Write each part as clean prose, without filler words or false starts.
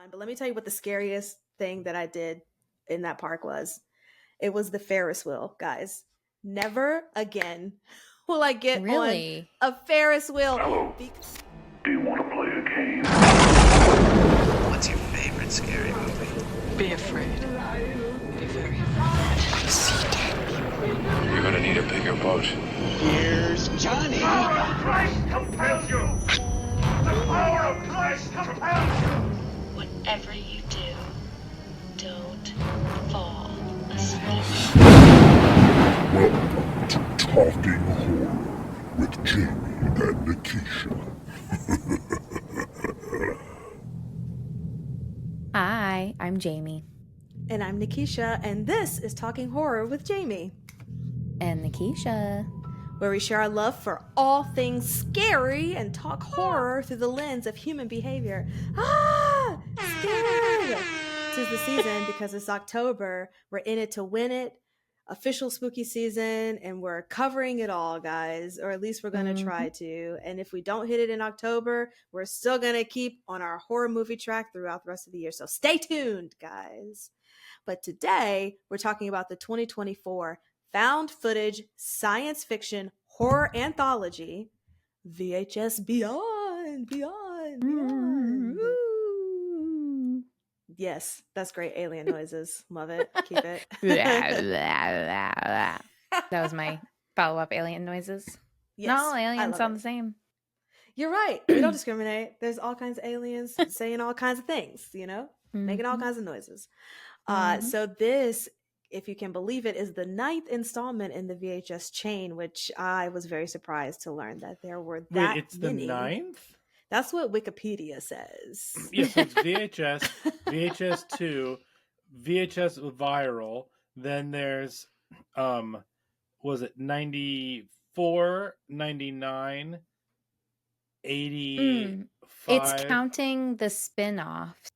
fine. But let me tell you what the scariest thing that I did in that park was. It was the Ferris wheel, guys. Never again will I get on Really? a Ferris wheel. Hello. Do you want to play a game? What's your favorite scary movie? Be afraid. Be very afraid. See dead people. You're gonna need a bigger boat. Here's Johnny. The power of Christ compels you! The power of Christ compels you! Whatever you do, don't fall asleep. Welcome to Talking Horror with Jamie and Nikisha. Hi, I'm Jamie. And I'm Nikisha, and this is Talking Horror with Jamie, And Nikisha. where we share our love for all things scary and talk horror through the lens of human behavior. Ah, scared! 'Tis the season because it's October. We're in it to win it. Official spooky season, and we're covering it all, guys, or at least we're going to try to. And if we don't hit it in October, we're still going to keep on our horror movie track throughout the rest of the year. So stay tuned, guys. But today, we're talking about the 2024 found footage science fiction horror anthology, VHS Beyond. Woo. Yes, that's great. Alien noises. Love it. Keep it. That was my follow-up alien noises. Yes, Not all I aliens love sound it. the same. You're right. We don't discriminate. There's all kinds of aliens saying all kinds of things, making all kinds of noises. So this, if you can believe it, is the 9th installment in the VHS chain, which I was very surprised to learn that there were that Wait, it's many. the 9th? That's what Wikipedia says. Yes, it's VHS, VHS 2, VHS viral. Then there's, was it 94, 99, 85? It's counting the spin-offs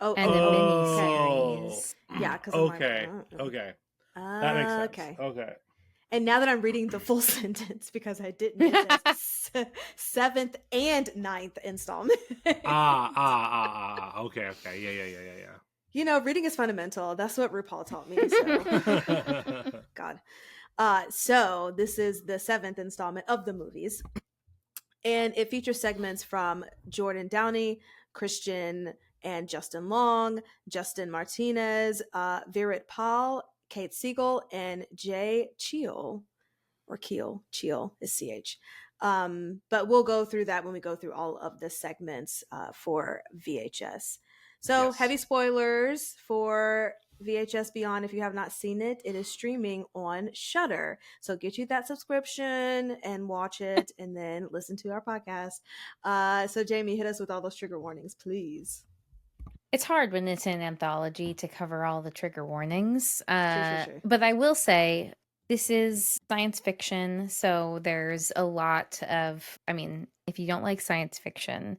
Oh, and the Oh. miniseries. yeah. Because Okay, okay. That makes sense. Okay. Okay. And now that I'm reading the full sentence, because I didn't get the 7th and 9th installment. Okay. Yeah. Reading is fundamental. That's what RuPaul taught me. So. God. So this is the 7th installment of the movies. And it features segments from Jordan Downey, Christian and Justin Long, Justin Martinez, Virat Pal, Kate Siegel, and Jay Cheel, or Keel is CH. But we'll go through that when we go through all of the segments for VHS. So Yes. Heavy spoilers for VHS Beyond. If you have not seen it, it is streaming on Shudder. So get you that subscription and watch it and then listen to our podcast. So Jamie, hit us with all those trigger warnings, please. It's hard when it's an anthology to cover all the trigger warnings. Sure. But I will say this is science fiction, so there's a lot of, if you don't like science fiction,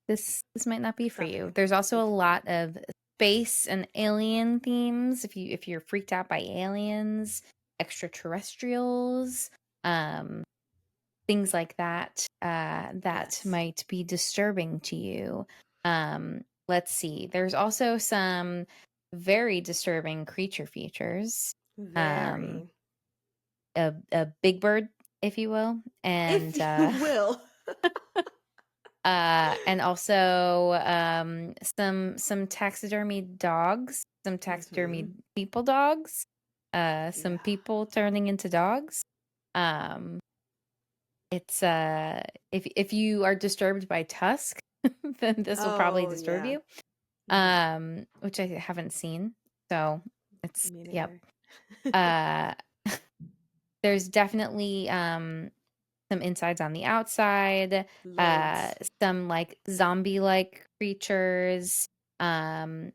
this might not be for you. There's also a lot of space and alien themes. If you're freaked out by aliens, extraterrestrials, things like that, that might be disturbing to you. Let's see. There's also some very disturbing creature features. Very. A big bird, if you will, and if you will. and also some taxidermy dogs, some taxidermy people dogs, some people turning into dogs. It's if you are disturbed by Tusk, then this will probably disturb you. Which I haven't seen, so it's there's definitely some insides on the outside, some like zombie-like creatures, chainsaw,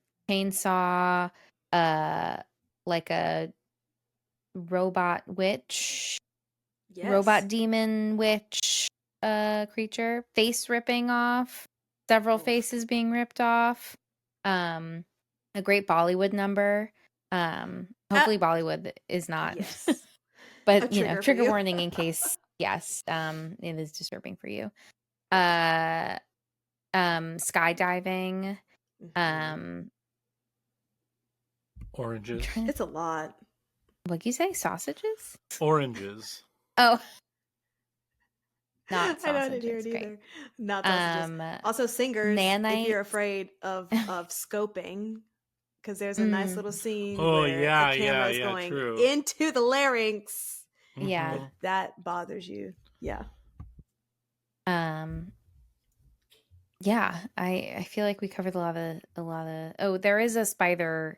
like a robot witch, robot demon witch creature, face ripping off, several faces being ripped off, a great Bollywood number. Hopefully Bollywood is not, but trigger warning in case, yes, it is disturbing for you. Skydiving, Oranges. It's a lot. What'd you say? Sausages? Oranges. Oh. Not sausages. I didn't hear it either. Not sausages. Also, singers, if you're afraid of scoping, because there's a nice little scene where the camera is going into the larynx. Yeah. If that bothers you. Yeah. Yeah, I feel like we covered a lot of oh, there is a spider,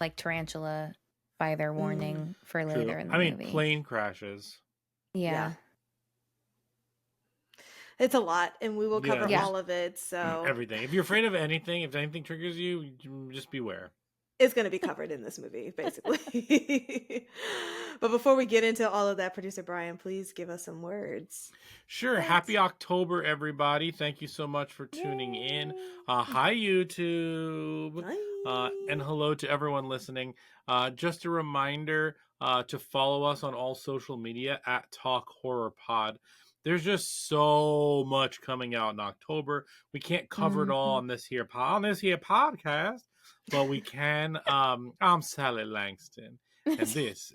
like tarantula spider warning for later in the movie. I mean, plane crashes. Yeah. It's a lot, and we will cover all of it. So everything. If you're afraid of anything, if anything triggers you, just beware. It's going to be covered in this movie, basically. But before we get into all of that, Producer Brian, please give us some words. Sure. Thanks. Happy October, everybody. Thank you so much for tuning in. Hi, YouTube. Hi. And hello to everyone listening. Just a reminder to follow us on all social media at Talk Horror Pod. There's just so much coming out in October. We can't cover it all on this here podcast. But we can. I'm Sally Langston, and this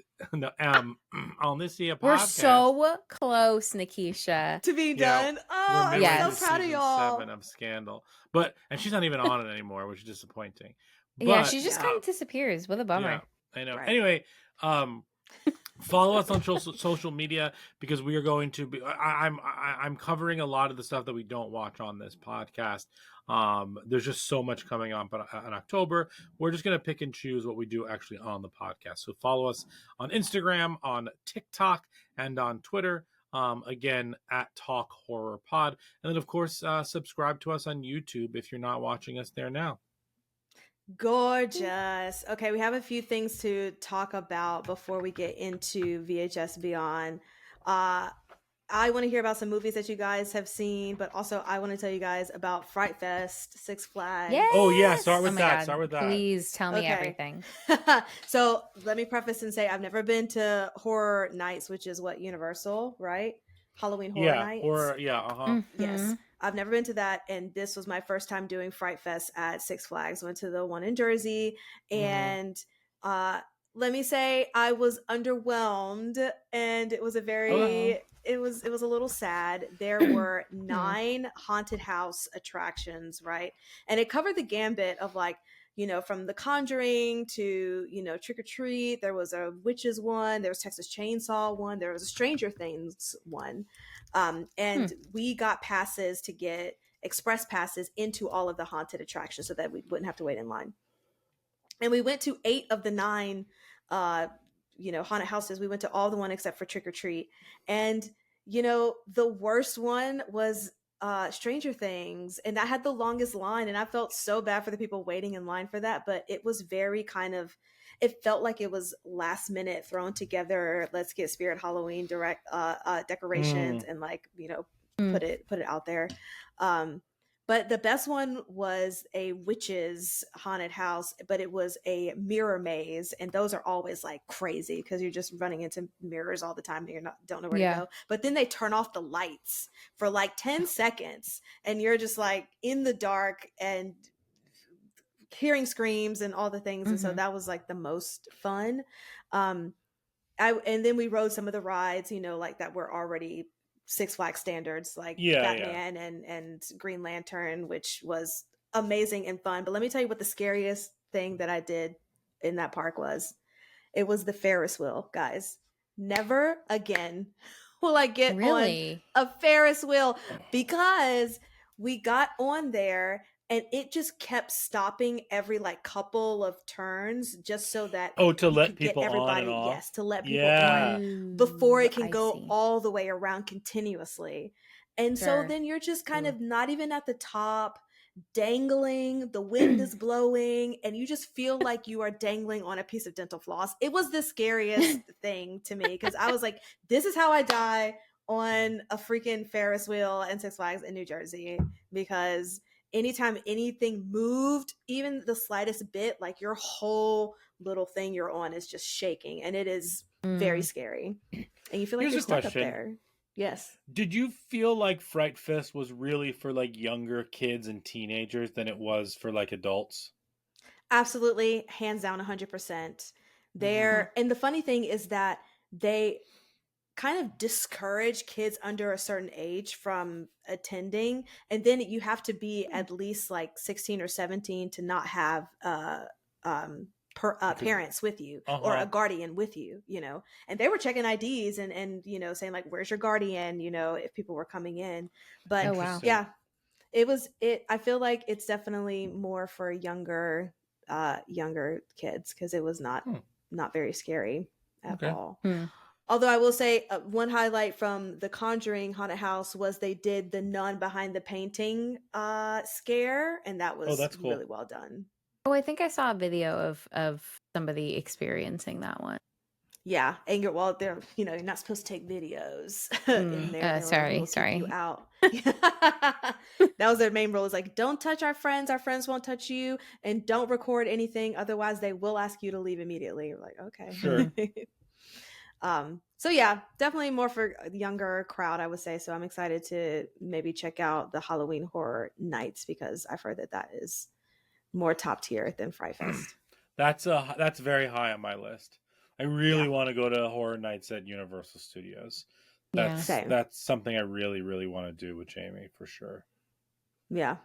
on this here podcast. We're so close, Nikisha, to be done. Oh, I'm so proud of y'all. 7 of Scandal, and she's not even on it anymore, which is disappointing. But, she just kind of disappears. What a bummer. Yeah, I know. Right. Anyway, follow us on social media because we are going to be. I'm covering a lot of the stuff that we don't watch on this podcast. There's just so much coming on, but in October, we're just going to pick and choose what we do actually on the podcast. So follow us on Instagram, on TikTok, and on Twitter. Again, at Talk Horror Pod. And then, of course, subscribe to us on YouTube if you're not watching us there now. Gorgeous. Okay, we have a few things to talk about before we get into VHS Beyond. I want to hear about some movies that you guys have seen, but also I want to tell you guys about FrightFest, Six Flags. Yes! Oh yeah, start with that. God. Start with that. Please tell me everything. So let me preface and say I've never been to Horror Nights, which is what, Universal, right? Halloween Horror Nights. Yes, I've never been to that, and this was my first time doing FrightFest at Six Flags. Went to the one in Jersey, and let me say I was underwhelmed, and it was a very it was a little sad. There were 9 haunted house attractions, right? And it covered the gambit of, like, you know, from The Conjuring to, you know, Trick or Treat. There was a witches one, there was Texas Chainsaw one, there was a Stranger Things one. And we got passes to get express passes into all of the haunted attractions so that we wouldn't have to wait in line. And we went to 8 of the 9 haunted houses. We went to all the one except for Trick or Treat. And, you know, the worst one was Stranger Things. And I had the longest line, and I felt so bad for the people waiting in line for that. But it was very it felt like it was last minute thrown together. Let's get Spirit Halloween decorations and, like, you know, put it out there. But the best one was a witch's haunted house, but it was a mirror maze. And those are always, like, crazy because you're just running into mirrors all the time and don't know where to go. But then they turn off the lights for like 10 seconds and you're just, like, in the dark and hearing screams and all the things. And so that was, like, the most fun. And then we rode some of the rides, you know, like, that were already Six Flags standards, like Batman and Green Lantern, which was amazing and fun. But let me tell you what the scariest thing that I did in that park was. It was the Ferris wheel, guys. Never again will I get on a Ferris wheel, because we got on there and it just kept stopping every, like, couple of turns just so that to let people on and off. Yes, to let people on before it can go all the way around continuously. And so then you're just kind of not even at the top, dangling, the wind is blowing, and you just feel like you are dangling on a piece of dental floss. It was the scariest thing to me, because I was like, this is how I die on a freaking Ferris wheel and Six Flags in New Jersey, because anytime anything moved, even the slightest bit, like, your whole little thing you're on is just shaking, and it is very scary. And you feel like you're stuck up there. Yes. Did you feel like Fright Fest was really for like younger kids and teenagers than it was for like adults? Absolutely, hands down, 100%. Mm-hmm. And the funny thing is that they kind of discourage kids under a certain age from attending, and then you have to be at least like 16 or 17 to not have um parents with you or a guardian with you, you know. And they were checking IDs and you know, saying like, where's your guardian, you know, if people were coming in. But Oh, wow. yeah, it I feel like it's definitely more for younger kids, because it was not very scary at Okay. all. Hmm. Although I will say, one highlight from the Conjuring haunted house was they did the nun behind the painting scare, and that was that's cool. really well done. Oh, I think I saw a video of somebody experiencing that one. Yeah, and they're, you know, you're not supposed to take videos in there. They Sorry. will keep you out. That was their main rule. Is like, don't touch our friends. Our friends won't touch you, and don't record anything. Otherwise, they will ask you to leave immediately. You're like, okay. Sure. So yeah, definitely more for a younger crowd, I would say. So I'm excited to maybe check out the Halloween Horror Nights, because I've heard that is more top tier than Fright Fest. That's very high on my list. I really Yeah. want to go to Horror Nights at Universal Studios. Yeah. Same. That's something I really, really want to do with Jamie for sure. Yeah.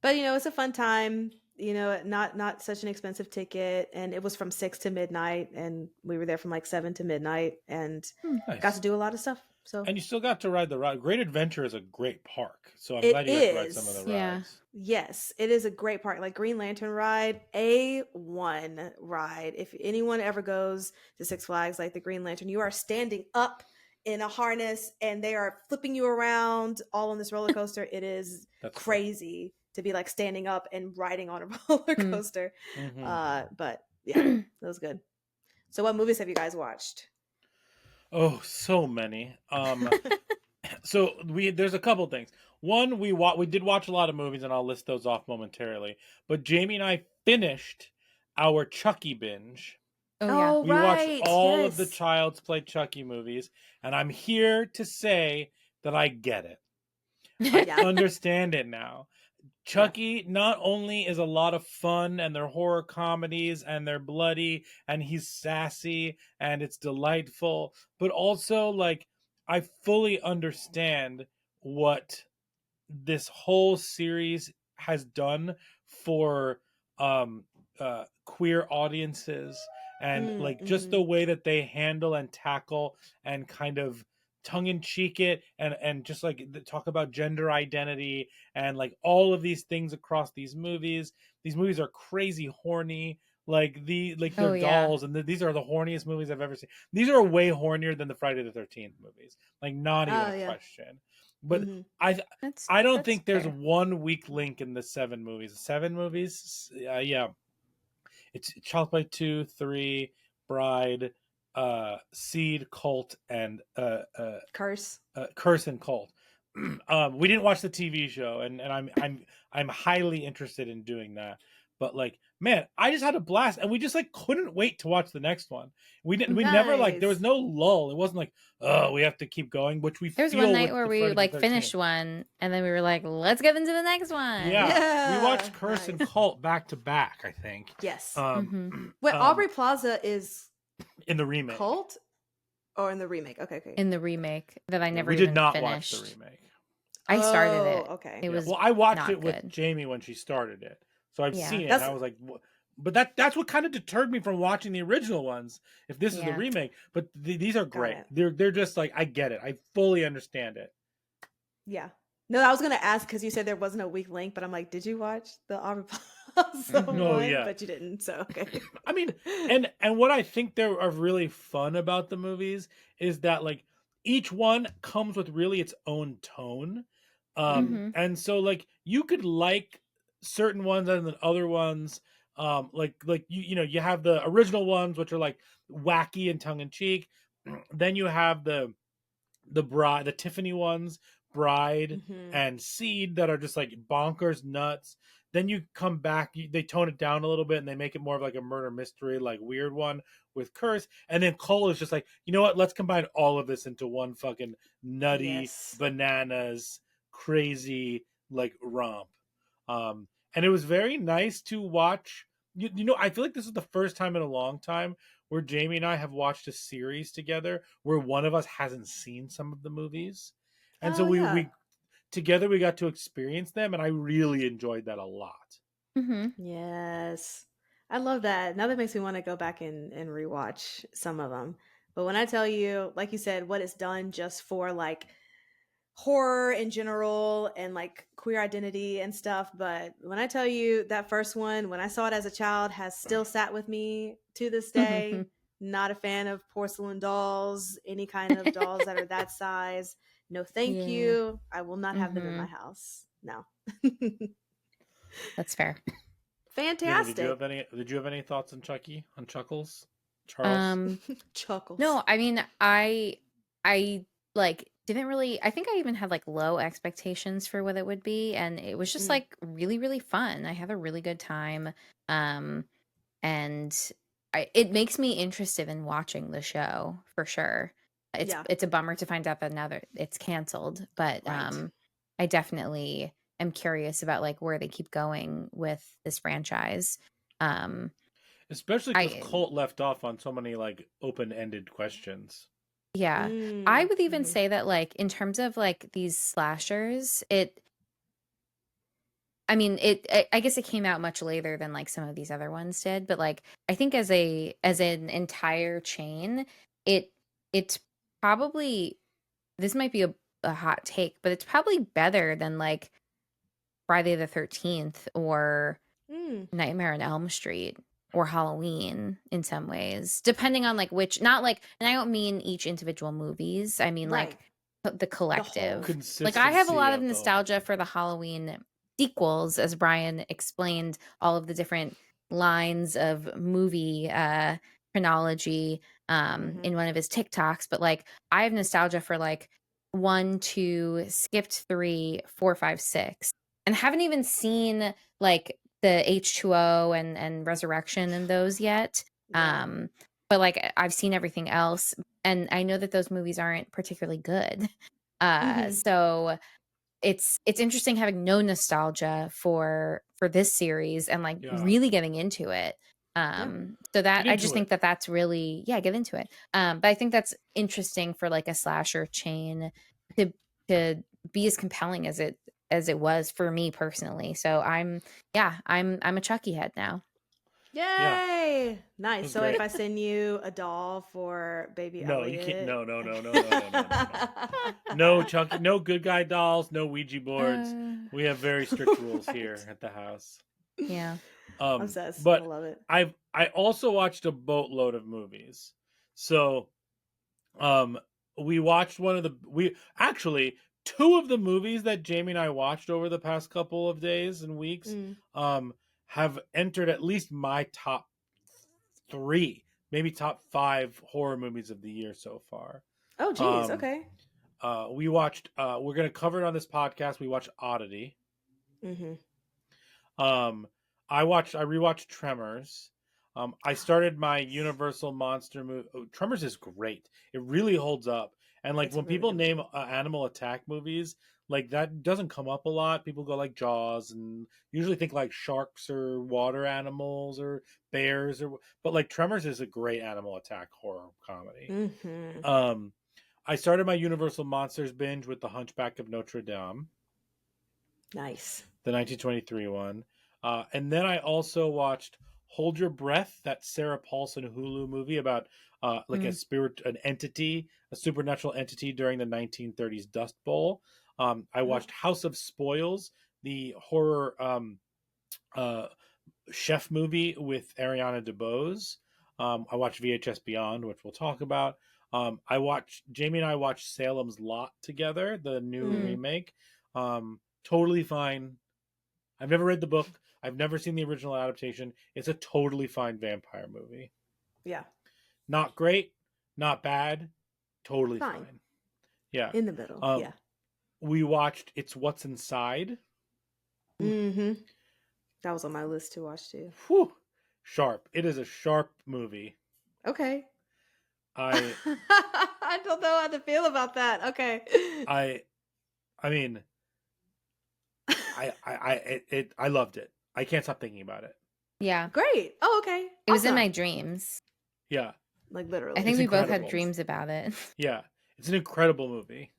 But you know, it's a fun time, you know, not such an expensive ticket, and it was from 6 to midnight, and we were there from like 7 to midnight, and Nice. got to do a lot of stuff. So And you still got to ride the ride. Great Adventure is a great park, so I'm It glad you got to ride some of is. the Yeah. rides. yes, it is a great park. Like Green Lantern ride, A1 ride. If anyone ever goes to Six Flags, like the Green Lantern, you are standing up in a harness and they are flipping you around all on this roller coaster. It is That's cool. crazy to be like standing up and riding on a roller coaster. Mhm. But yeah, that was good. So what movies have you guys watched? Oh, so many. So there's a couple things. One, we did watch a lot of movies, and I'll list those off momentarily. But Jamie and I finished our Chucky binge. Oh, yeah. We watched right. all of the Yes. Child's Play Chucky movies, and I'm here to say that I get it. I Yeah. understand it now. Chucky not only is a lot of fun, and they're horror comedies, and they're bloody, and he's sassy, and it's delightful, but also like I fully understand what this whole series has done for queer audiences, and like just the way that they handle and tackle and kind of tongue-in-cheek it, and just like talk about gender identity and like all of these things across these movies. These movies are crazy horny, like they're Oh, yeah. dolls, and these are the horniest movies I've ever seen. These are way hornier than the Friday the 13th movies, like not even Oh, a yeah. question. But Mhm. I don't That's think there's fair. one weak link in the 7 movies. Yeah, it's Child's Play 2, 3, Bride, Seed, Cult, and Curse. Curse and Cult. We didn't watch the TV show, and I'm highly interested in doing that. But like, man, I just had a blast, and we just like couldn't wait to watch the next one. We never like, there was Nice. no lull. It wasn't like, oh, we have to keep going, which we There's feel one night with where the we Friday the like 13th. finished one, and then we were like, let's get into the next one. Yeah, we watched Yeah, Curse and nice. Cult back to back, I think. Yes. Mm-hmm. Aubrey Plaza is in the remake. cult or in the remake? Okay. In the remake that I never we even did not finished. watch the remake. I started Oh, it. okay. It was Well, I watched not it with good. Jamie when she started it, so I've Yeah. seen it. That's- And I was like, but that's what kind of deterred me from watching the original ones. If this is the Yeah. remake, but these are great. it. They're just like, I get it. I fully understand it. Yeah. No, I was gonna ask because you said there wasn't a weak link, but I'm like, did you watch the Aubrey Plaza No, one? yeah. But you didn't, so okay. I mean, and what I think there are really fun about the movies is that like each one comes with really its own tone. Mhm. And so like you could like certain ones and then other ones. Like you know, you have the original ones which are like wacky and tongue-in-cheek. Then you have the Bride, the Tiffany ones, Bride Mhm. and Seed, that are just like bonkers nuts. then you come back, they tone it down a little bit and they make it more of like a murder mystery, like weird one with Curse. And then Cole is just like, you know what? Let's combine all of this into one fucking nutty, Yes. bananas, crazy like romp. And it was very nice to watch. You know, I feel like this is the first time in a long time where Jamie and I have watched a series together where one of us hasn't seen some of the movies. And so Oh, yeah. we together we got to experience them, and I really enjoyed that a lot. Mm-hmm. Yes. I love that. Now that makes me want to go back and rewatch some of them. But when I tell you, like you said, what it's done just for like horror in general and like queer identity and stuff, but when I tell you that first one, when I saw it as a child, has still sat with me to this day. Not a fan of porcelain dolls, any kind of dolls that are that size. No, thank Yeah. you. I will not have them in my house. No. That's fair. Fantastic. Did you have any thoughts on Chucky? On Chuckles? Charles? Chuckles. No, I mean, I like didn't really. I think I even had like low expectations for what it would be, and it was just like really, really fun. I had a really good time, and it makes me interested in watching the show for sure. It's a bummer to find out that now that it's canceled, but Right. I definitely am curious about like where they keep going with this franchise. Especially I because Colt left off on so many like open-ended questions. Yeah. I would even say that like in terms of like these slashers, I guess it came out much later than like some of these other ones did, but like I think as an entire chain, it's probably, this might be a hot take, but it's probably better than like Friday the 13th or Nightmare on Elm Street or Halloween in some ways, depending on like which, not like, and I don't mean each individual movies. I mean like the collective. Like I have a lot of nostalgia for the Halloween sequels, as Brian explained all of the different lines of movie chronology in one of his TikToks. But like I have nostalgia for like 1, 2, skipped 3, 4, 5, 6, and haven't even seen like the H2O and Resurrection and those yet. But like I've seen everything else, and I know that those movies aren't particularly good. So it's interesting having no nostalgia for this series and like really getting into it. So that I just think that that's really, get into it. But I think that's interesting for like a slasher chain to be as compelling as it was for me personally. So I'm a Chucky head now. Yay! Nice. So if I send you a doll for baby Elliot, you can't. No, Chucky. No good guy dolls. No Ouija boards. We have very strict rules here at the house. Yeah. Obsessed. But I love it. I also watched a boatload of movies. So, we watched two of the movies that Jamie and I watched over the past couple of days and weeks, have entered at least my top 3, maybe top 5 horror movies of the year so far. Oh, geez. Okay. We watched. We're gonna cover it on this podcast. We watched Oddity. I rewatched Tremors. I started my Universal monster movie. Oh, Tremors is great. It really holds up. And like when people name animal attack movies, like that doesn't come up a lot. People go like Jaws and usually think like sharks or water animals or bears but like Tremors is a great animal attack horror comedy. I started my Universal Monsters binge with The Hunchback of Notre Dame. Nice. The 1923 one. And then I also watched Hold Your Breath, that Sarah Paulson Hulu movie about like a supernatural entity during the 1930s Dust Bowl. I watched House of Spoils, the horror chef movie with Ariana DeBose. I watched VHS Beyond, which we'll talk about. Jamie and I watched Salem's Lot together, the new remake. Totally fine. I've never read the book. I've never seen the original adaptation. It's a totally fine vampire movie. Yeah. Not great, not bad, totally fine. Yeah. In the middle. Yeah. We watched It's What's Inside. That was on my list to watch too. Whew, sharp. It is a sharp movie. Okay. I I don't know how to feel about that. Okay. I mean, I loved it. I can't stop thinking about it. Yeah. Great. Oh, okay. It was in my Awesome. dreams. Yeah, Like literally. I think It's we both incredible. had dreams about it. yeah. It's an incredible movie.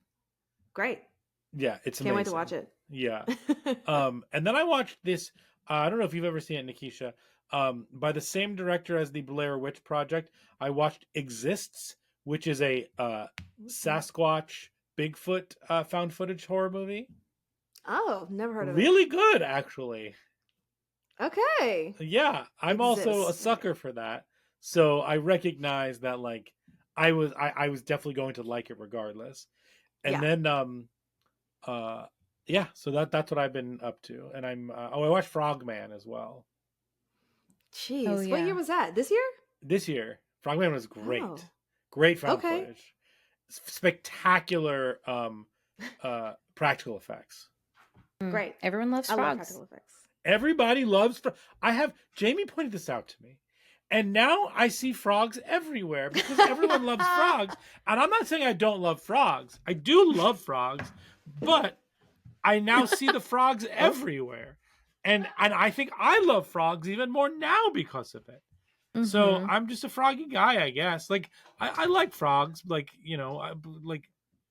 Great. Yeah, it's Can't amazing. wait to watch it. Yeah. And then I watched this. I don't know if you've ever seen it, Nikisha. By the same director as the Blair Witch Project, I watched Exists, which is a Sasquatch, Bigfoot found footage horror movie. Oh, never heard of Really good, actually. it. Okay. Yeah, I'm also a Exists. sucker for that. So I recognize that, like, I was definitely going to like it regardless. And Yeah. then yeah, so that's what I've been up to. And I watched Frogman as well Jeez. Oh, What yeah. year was that? This year? this year. Frogman was great. Oh. Great found Okay. footage. Spectacular practical effects. Great. Everyone loves I love frogs. practical effects. Everybody loves Jamie pointed this out to me. And now I see frogs everywhere because everyone loves frogs. And I'm not saying I don't love frogs. I do love frogs, but I now see the frogs everywhere. And I think I love frogs even more now because of it. So Mhm. I'm just a froggy guy, I guess. Like I like frogs. Like, you know,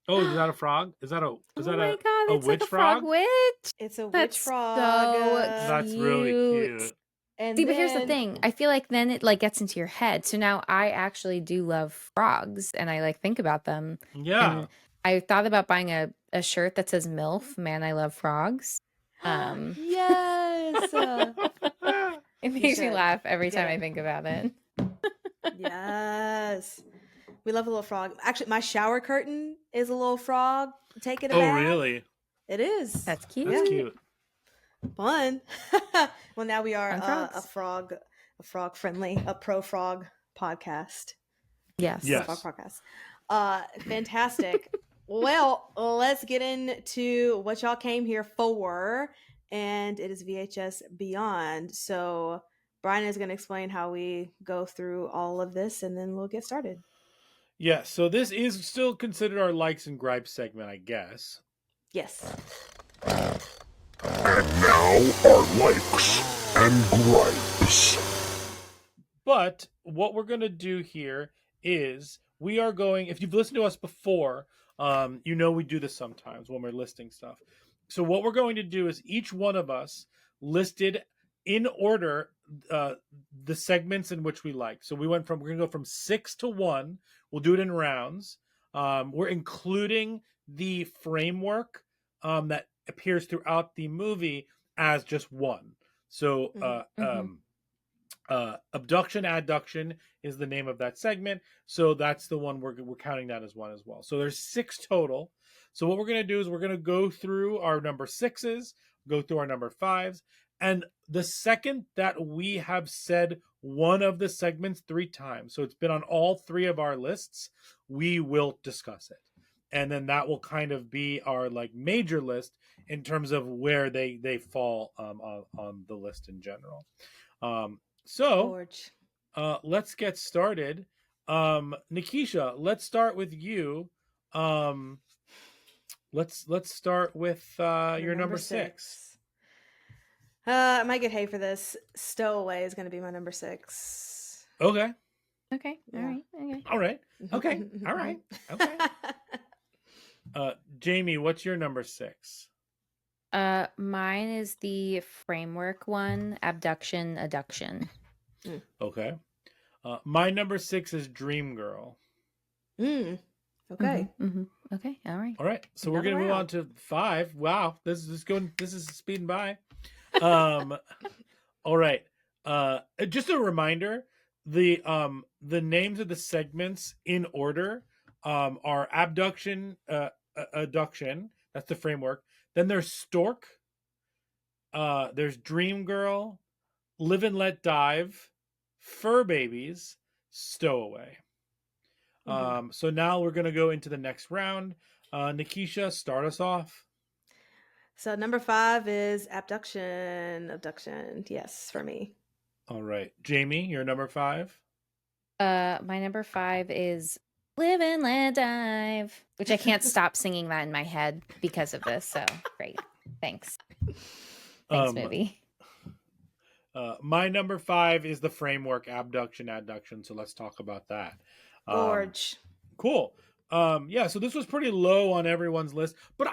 oh, is that a frog? Is that oh a my god, a it's witch like a frog witch. It's a witch That's frog. so That's really cute. And See, but here's the then- thing. I feel like then it like gets into your head. So now I actually do love frogs and I like think about them. Yeah. And I thought about buying a shirt that says MILF, Man, I Love Frogs. Yes. It makes me should. laugh every Get time I it. think about it. Yes. We love a little frog. Actually, my shower curtain is a little frog taking a Oh, bath. really? It is. That's cute. That's cute. Fun. Well, now we are Fun a frogs. frog friendly, a pro frog podcast. Yes. Yes. Frog podcast. Fantastic. Well, let's get into what y'all came here for, and it is VHS Beyond. So Brian is going to explain how we go through all of this, and then we'll get started. Yeah, so this is still considered our likes and gripes segment, I guess. Yes. And now our likes and gripes. But what we're going to do here is we are going, if you've listened to us before, you know we do this sometimes when we're listing stuff. So what we're going to do is each one of us listed in order the segments in which we like. So we're going to go from 6 to 1. We'll do it in rounds. We're including the framework that appears throughout the movie as just one. So abduction, adduction is the name of that segment. So that's the one we're counting that as one as well. So there's 6 total. So what we're going to do is we're going to go through our number 6s, go through our number 5s. And the second that we have said one of the segments 3 times, so it's been on all 3 of our lists, we will discuss it. And then that will kind of be our like major list in terms of where they fall on the list in general. So let's get started. Nikisha, let's start with you. Let's start with your number 6. I might get hate for this. Stowaway is going to be my number 6. Okay. Okay. Yeah. All right. Okay. All right. Okay. All right. Okay. Jamie, what's your number 6? Mine is the framework one, abduction, adduction. Okay. My number 6 is Dream Girl. Okay. Okay. All right. All right. So we're Another gonna move on round. to 5. Wow, this is speeding by. All right. Just a reminder, the names of the segments in order are abduction, adduction. That's the framework. Then there's Stork. There's Dream Girl, Live and Let Dive, Fur Babies, Stowaway. So now we're gonna go into the next round. Nikisha, start us off. So number 5 is abduction. Abduction. Yes, for me. All right. Jamie, you're number 5. My number 5 is Live and Let Dive, which I can't stop singing that in my head because of this. So great. Thanks. Thanks, movie. My number 5 is the framework abduction adduction. So let's talk about that. Gorge. Cool. Yeah, so this was pretty low on everyone's list, but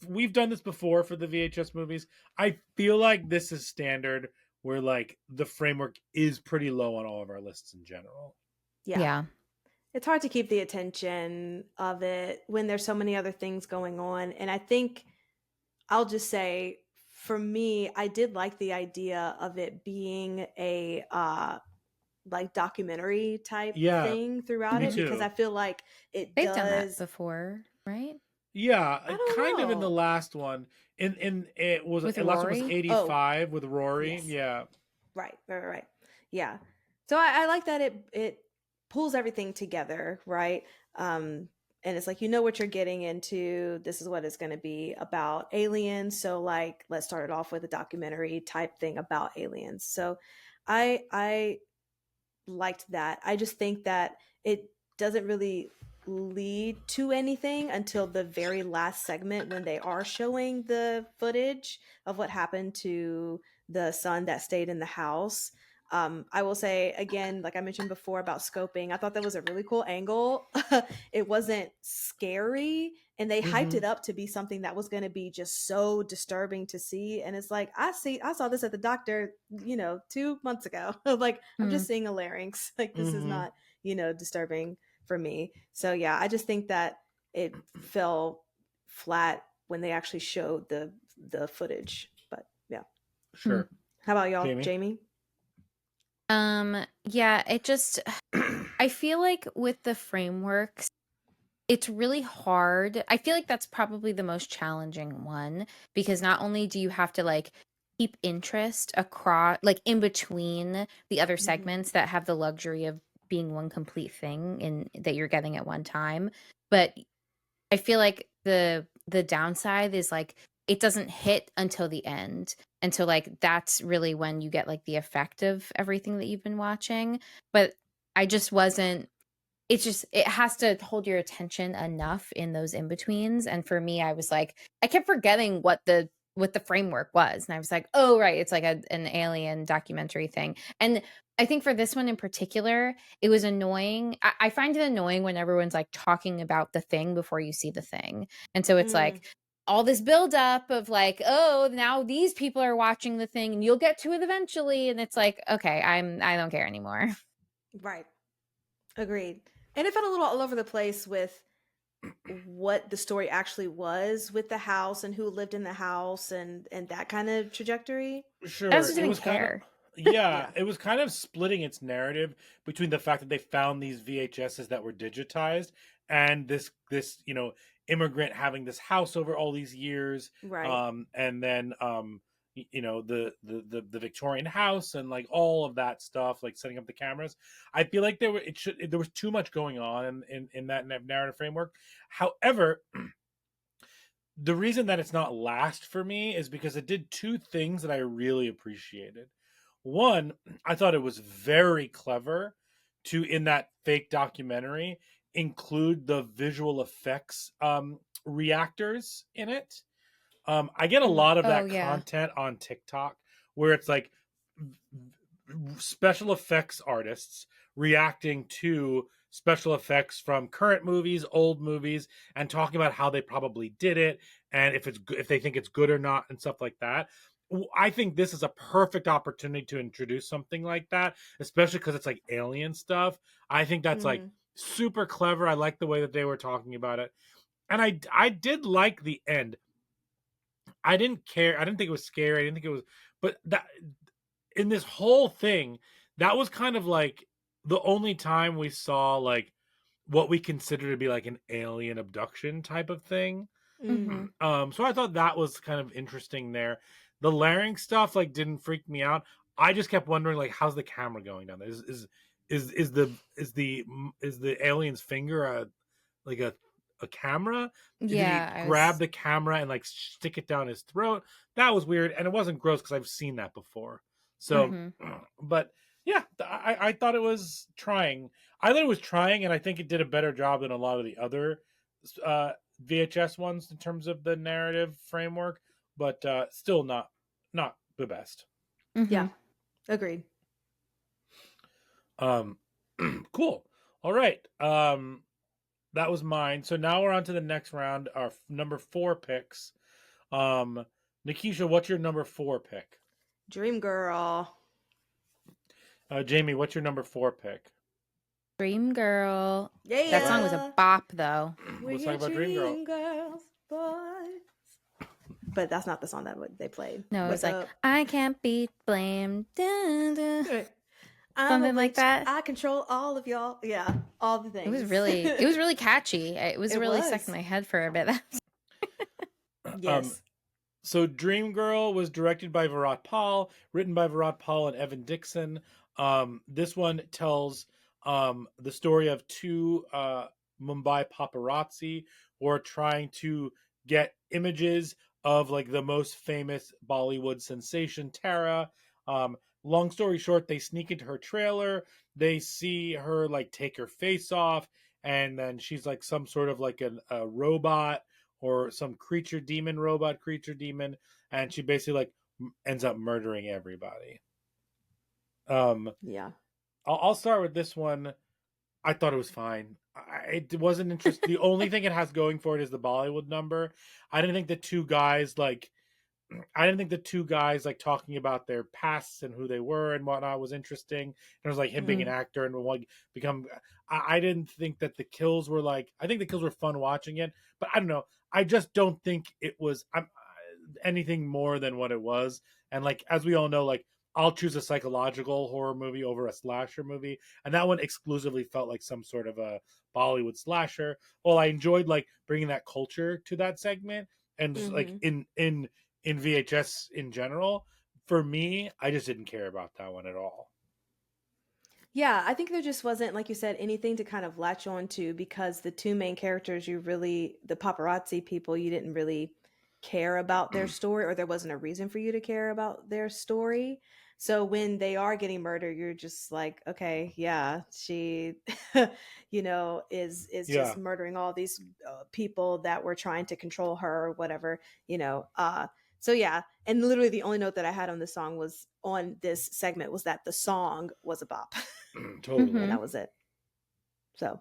we've done this before for the VHS movies. I feel like this is standard where like the framework is pretty low on all of our lists in general. Yeah. It's hard to keep the attention of it when there's so many other things going on. And I think I'll just say for me, I did like the idea of it being a like documentary type thing throughout me it because too. I feel like They've done that before, right? Yeah, I don't kind of in know. the last one. In it was With the last one was Rory? 85 with Rory. Yes. Yeah. Right. Yeah. So I like that it pulls everything together, right? And it's like you know what you're getting into. This is what it's going to be about aliens. So like let's start it off with a documentary type thing about aliens. So I liked that. I just think that it doesn't really lead to anything until the very last segment when they are showing the footage of what happened to the son that stayed in the house. I will say again, like I mentioned before about scoping, I thought that was a really cool angle. It wasn't scary, and they hyped it up to be something that was going to be just so disturbing to see. And it's like I saw this at the doctor, 2 months ago. Like I'm just seeing a larynx. Like this is not, disturbing for me. So yeah, I just think that it fell flat when they actually showed the footage. But yeah. Sure. How about y'all, Jamie? Yeah, it just I feel like with the frameworks, it's really hard. I feel like that's probably the most challenging one because not only do you have to like keep interest across like in between the other segments that have the luxury of being one complete thing in that you're getting at one time, but I feel like the downside is like it doesn't hit until the end. And so like that's really when you get like the effect of everything that you've been watching. But I just wasn't it has to hold your attention enough in those in-betweens. And for me, I was like, I kept forgetting what the framework was. And I was like, oh right, it's like an alien documentary thing. And I think for this one in particular, it was annoying. I find it annoying when everyone's like talking about the thing before you see the thing. And so it's like all this buildup of like, oh, now these people are watching the thing and you'll get to it eventually. And it's like, okay, I don't care anymore. Right. Agreed. And it felt a little all over the place with what the story actually was with the house and who lived in the house and that kind of trajectory. Sure. I just didn't care. It was kind of splitting its narrative between the fact that they found these VHSs that were digitized and this immigrant having this house over all these years, right? And then the Victorian house and like all of that stuff, like setting up the cameras. I feel like there was too much going on in that narrative framework. However, the reason that it's not last for me is because it did two things that I really appreciated. One, I thought it was very clever to, in that fake documentary, include the visual effects reactors in it. I get a lot of that content on TikTok where it's like special effects artists reacting to special effects from current movies, old movies, and talking about how they probably did it and if they think it's good or not and stuff like that. I think this is a perfect opportunity to introduce something like that, especially because it's like alien stuff. I think that's like super clever. I like the way that they were talking about it. And I did like the end. I didn't care. I didn't think it was scary. I didn't think it was, but that in this whole thing, that was kind of like the only time we saw like what we consider to be like an alien abduction type of thing. So I thought that was kind of interesting there. The larynx stuff like didn't freak me out. I just kept wondering like how's the camera going down there? Is the alien's finger a a camera. Did he Yeah, grab the camera and like stick it down his throat? That was weird, and it wasn't gross because I've seen that before. So, Mhm. but yeah, I thought it was trying. I thought it was trying, and I think it did a better job than a lot of the other uh, VHS ones in terms of the narrative framework, but still not the best. Yeah. Mhm. Agreed. Um, cool. All right. That was mine. So now we're on to the next round. Our number 4 picks. Nikisha, what's your number 4 pick? Dream Girl. Jamie, what's your number 4 pick? Dream Girl. Yeah. That song was a bop, though. Let's talk about Dream Girl. Girls, boys. But that's not the song that they played. No, it was Wake like, up. I can't be blamed. Dun, dun. I'm Something a like witch. that. I control all of y'all. Yeah, all the things. It was really catchy. It was It really was. stuck in my head for a bit. Yes. So Dream Girl was directed by Virat Pal, written by Virat Pal and Evan Dixon. This one tells the story of 2 Mumbai paparazzi who are trying to get images of like the most famous Bollywood sensation Tara. Long story short, they sneak into her trailer. They see her like take her face off, and then she's like some sort of like a robot or some robot creature demon, and she basically like ends up murdering everybody. Yeah. I'll start with this one. I thought it was fine. It wasn't interesting. The only thing it has going for it is the Bollywood number. I didn't think the two guys like talking about their pasts and who they were and whatnot was interesting. There was like him being an actor and like become. I didn't think that the kills were like. I think the kills were fun watching it, but I don't know. I just don't think it was anything more than what it was. And like as we all know, like I'll choose a psychological horror movie over a slasher movie, and that one exclusively felt like some sort of a Bollywood slasher. Well, I enjoyed like bringing that culture to that segment, and just, like in VHS in general. For me, I just didn't care about that one at all. Yeah, I think there just wasn't, like you said, anything to kind of latch on to because the 2 main characters, the paparazzi people, you didn't really care about their story, or there wasn't a reason for you to care about their story. So when they are getting murdered, you're just like, okay, yeah, she, is Yeah. just murdering all these people that were trying to control her or whatever, So yeah, and literally the only note that I had on this segment was that the song was a bop. Totally. And that was it. So,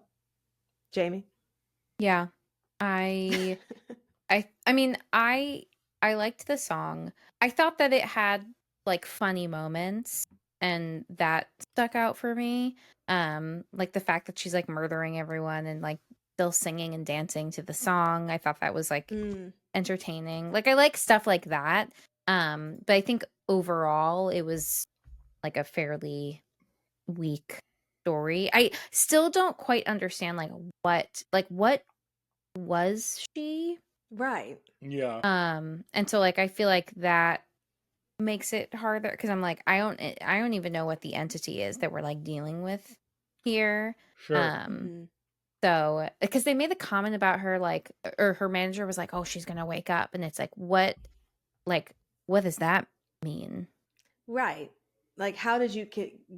Jamie? Yeah. I mean, I liked the song. I thought that it had like funny moments, and that stuck out for me. Like the fact that she's like murdering everyone and like still singing and dancing to the song. I thought that was like entertaining. Like I like stuff like that. But I think overall it was like a fairly weak story. I still don't quite understand what was she? Right. Yeah. And so like I feel like that makes it harder because I'm like I don't even know what the entity is that we're like dealing with here. Sure. So because they made the comment about her like, or her manager was like, oh, she's gonna wake up, and it's like what does that mean? Right. Like, how did you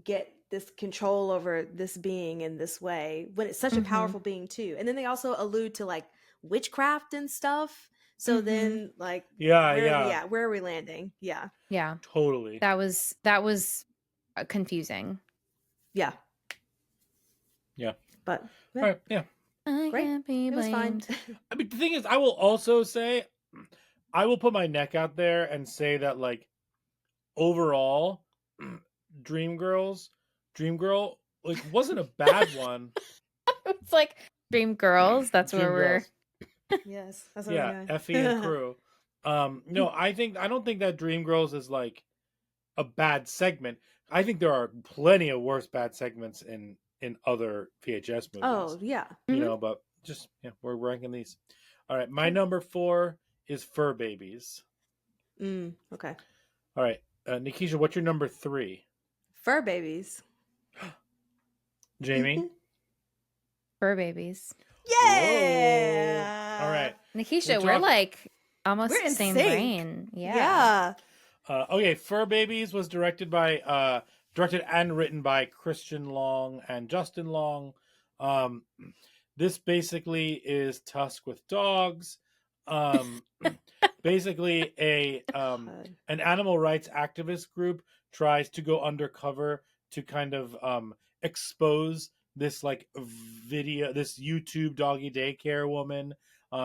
get this control over this being in this way when it's such a powerful being too? And then they also allude to like witchcraft and stuff. So then, like, Yeah. where are we landing? Yeah. Yeah, Totally. that was confusing. Yeah. Yeah. But All right. Yeah. I great. can't be It was fine. blamed. I mean, the thing is, I will also say, I will put my neck out there and say that, like, overall, Dream Girl, like, wasn't a bad one. It's like Dream Girls. That's Dream where we're. Girls. Yes. That's what Yeah, we're doing. Effie and crew. No, I don't think that Dream Girls is like a bad segment. I think there are plenty of worse bad segments in other VHS movies. Oh, yeah. You know, but just we're ranking these. All right, my number 4 is Fur Babies. Okay. All right, Nikisha, what's your number 3? Fur babies. Jamie? Fur Babies. Yeah. All right. Nikisha, We're we're like almost We're the in same sync. brain. Yeah. Okay, Fur Babies was directed and written by Christian Long and Justin Long. Um, this basically is Tusk with dogs. Um, basically, God. an animal rights activist group tries to go undercover to kind of expose this like this YouTube doggy daycare woman.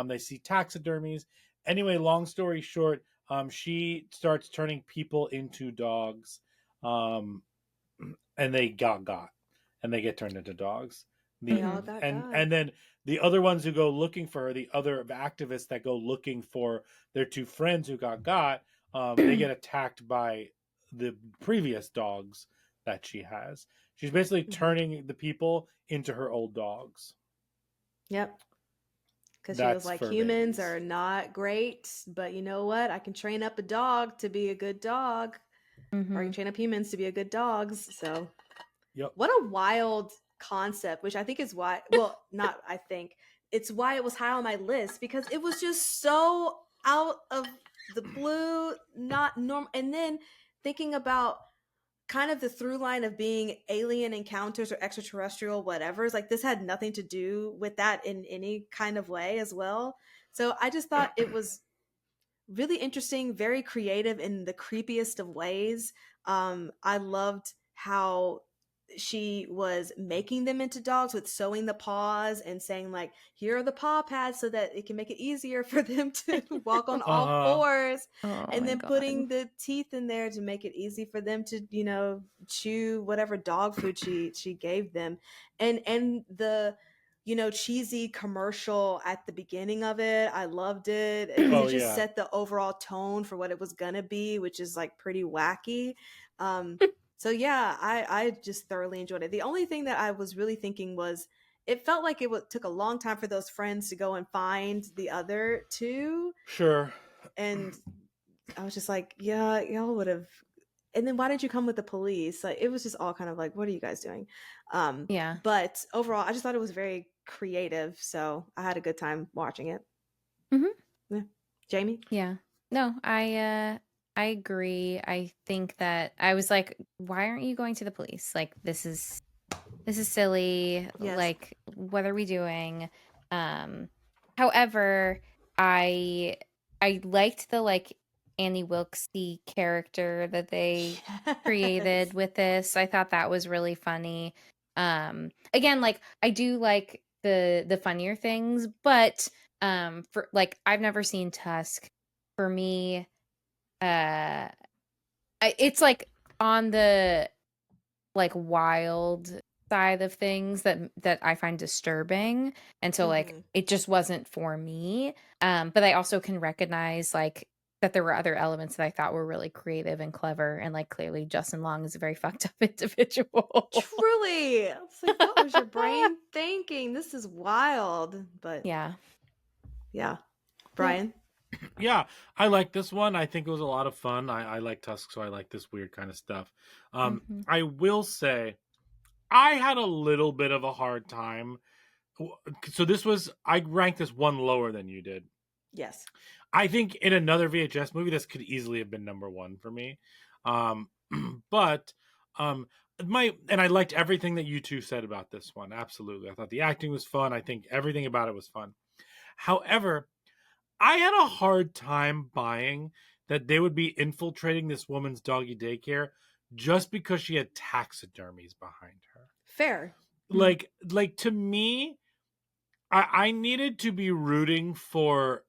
They see taxidermies. Anyway, long story short, she starts turning people into dogs, um, and they got, and they get turned into dogs. They The all Mhm. got and God. and then the other ones who go looking for her, the other activists that go looking for their two friends who got, they get attacked by the previous dogs that she has. She's basically Mhm. turning the people into her old dogs. Yep. Because she was That's like, Fur humans Babies. are not great, but you know what? I can train up a dog to be a good dog, or I can Mhm. train up humans to be a good dogs. So, Yep. what a wild concept, which I think is why, well, not I think, it's why it was high on my list because it was just so out of the blue, not normal. And then thinking about kind of the through line of being alien encounters or extraterrestrial whatever is like this had nothing to do with that in any kind of way as well. So I just thought it was really interesting, very creative in the creepiest of ways. I loved how she was making them into dogs with sewing the paws and saying like, here are the paw pads so that it can make it easier for them to walk on Uh all huh. fours, Oh and my then god. putting the teeth in there to make it easy for them to, you know, chew whatever dog food she gave them. And the, you know, cheesy commercial at the beginning of it. I loved it because Oh it just yeah. set the overall tone for what it was gonna be, which is like pretty wacky. Um, so yeah, I just thoroughly enjoyed it. The only thing that I was really thinking was it felt like took a long time for those friends to go and find the other two, Sure. and I was just like, yeah, y'all would have. And then why did you come with the police? Like it was just all kind of like, what are you guys doing? Yeah. But overall, I just thought it was very creative, so I had a good time watching it. Mhm. Yeah, Jamie. Yeah. No, I agree. I think that I was like, why aren't you going to the police? Like this is silly. Yes. Like what are we doing? Um however, I I liked the like Annie Wilkesy character that they created Yes. with this. I thought that was really funny. Again, like I do like the funnier things, but for like I've never seen Tusk. For me, uh it's like on the like wild side of things that I find disturbing. And so like Hmm. it just wasn't for me. But I also can recognize like that there were other elements that I thought were really creative and clever, and like clearly Justin Long is a very fucked up individual. Truly, I was like, what was your brain thinking? This is wild. But Yeah. yeah, Yeah. Brian. Yeah, I like this one. I think it was a lot of fun. I like Tusk, so I like this weird kind of stuff. Hmm. I will say I had a little bit of a hard time. So I ranked this one lower than you did. Yes. I think in another VHS movie, this could easily have been number one for me. Um, but um, I liked everything that you two said about this one. Absolutely, I thought the acting was fun. I think everything about it was fun. However, I had a hard time buying that they would be infiltrating this woman's doggy daycare just because she had taxidermies behind her. Fair. Like to me, I needed to be rooting for.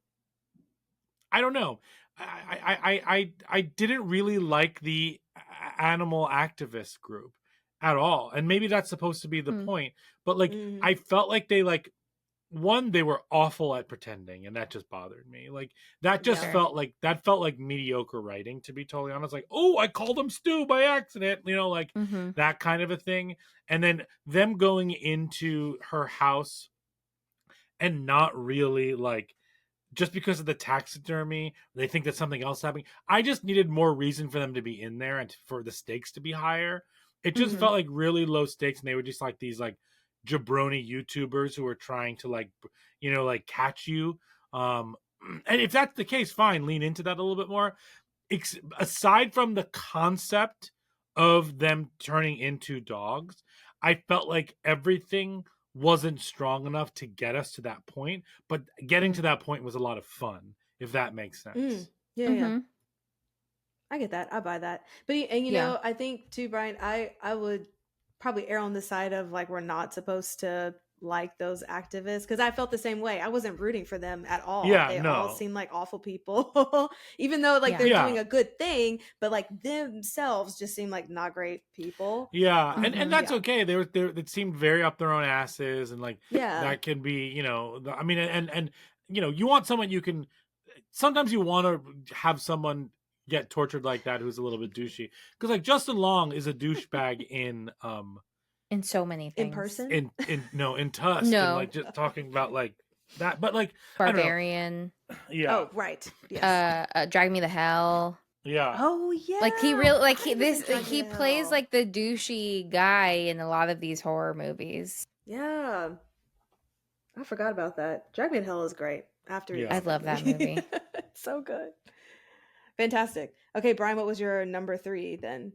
I don't know. I didn't really like the animal activist group at all, and maybe that's supposed to be the Hmm. point. But like, Hmm. I felt like they like one, they were awful at pretending, and that just bothered me. Like that just Yeah. Sure. felt like mediocre writing, to be totally honest. Like, oh, I called him Stu by accident, like Hmm. that kind of a thing. And then them going into her house and not really like just because of the taxidermy, they think that something else happening. I just needed more reason for them to be in there and for the stakes to be higher. It just Hmm. felt like really low stakes, and they were just like these like jabroni YouTubers who are trying to like like catch you. And if that's the case, fine, lean into that a little bit more. Aside from the concept of them turning into dogs, I felt like everything wasn't strong enough to get us to that point, but getting to that point was a lot of fun, if that makes sense. Yeah, Mm-hmm. I get that. I buy that. But and Yeah. I think too, Brian, I would probably err on the side of like we're not supposed to like those activists because I felt the same way. I wasn't rooting for them at all. Yeah, They all no. seem like awful people, even though like Yeah. they're Yeah. doing a good thing, but like themselves just seem like not great people. Yeah, and Mhm. that's Yeah. okay. They it seemed very up their own asses, and like Yeah. that can be, I mean, and you want someone you can. Sometimes you want to have someone get tortured like that who's a little bit douchey, because like Justin Long is a douchebag In so many In things. person? in Tusk, and No. like just talking about like that, but like I don't know. Barbarian. Yeah, Oh, right. Yes. Drag Me to Hell. yeah, Oh yeah. Like he really like Brian was in Drag Me he to plays Hell. like the douchey guy in a lot of these horror movies. Yeah. I forgot about that. Drag Me to Hell is great. After Yeah. I love that movie. So good. Fantastic. Okay, Brian, what was your number 3 then?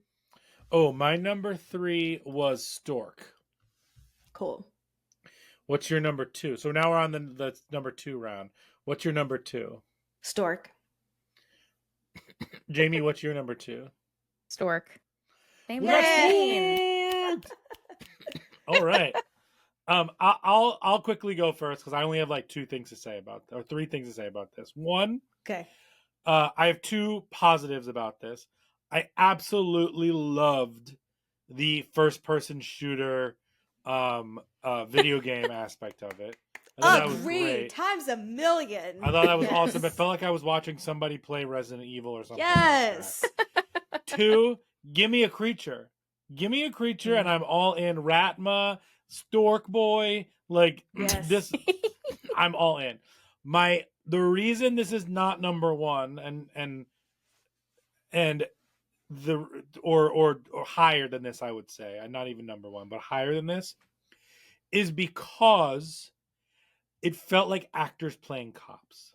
Oh, my number 3 was Stork. Cool. What's your number 2? So now we're on the number 2 round. What's your number 2? Stork. Jamie, what's your number 2? Stork. Same We got Yay! Stork! All right. I'll quickly go first because I only have like 3 things to say about this. One, Okay. I have 2 positives about this. I absolutely loved the first-person shooter video game aspect of it. I thought that was Agreed. great. Times a million. I thought that was Yes. awesome. It felt like I was watching somebody play Resident Evil or something. Yes. Like that. 2, give me a creature. Give me a creature, and I'm all in. Ratma, Stork Boy, like Yes. this. I'm all in. The reason this is not number 1 and the or higher than this, I would say, not even number 1, but higher than this, is because it felt like actors playing cops.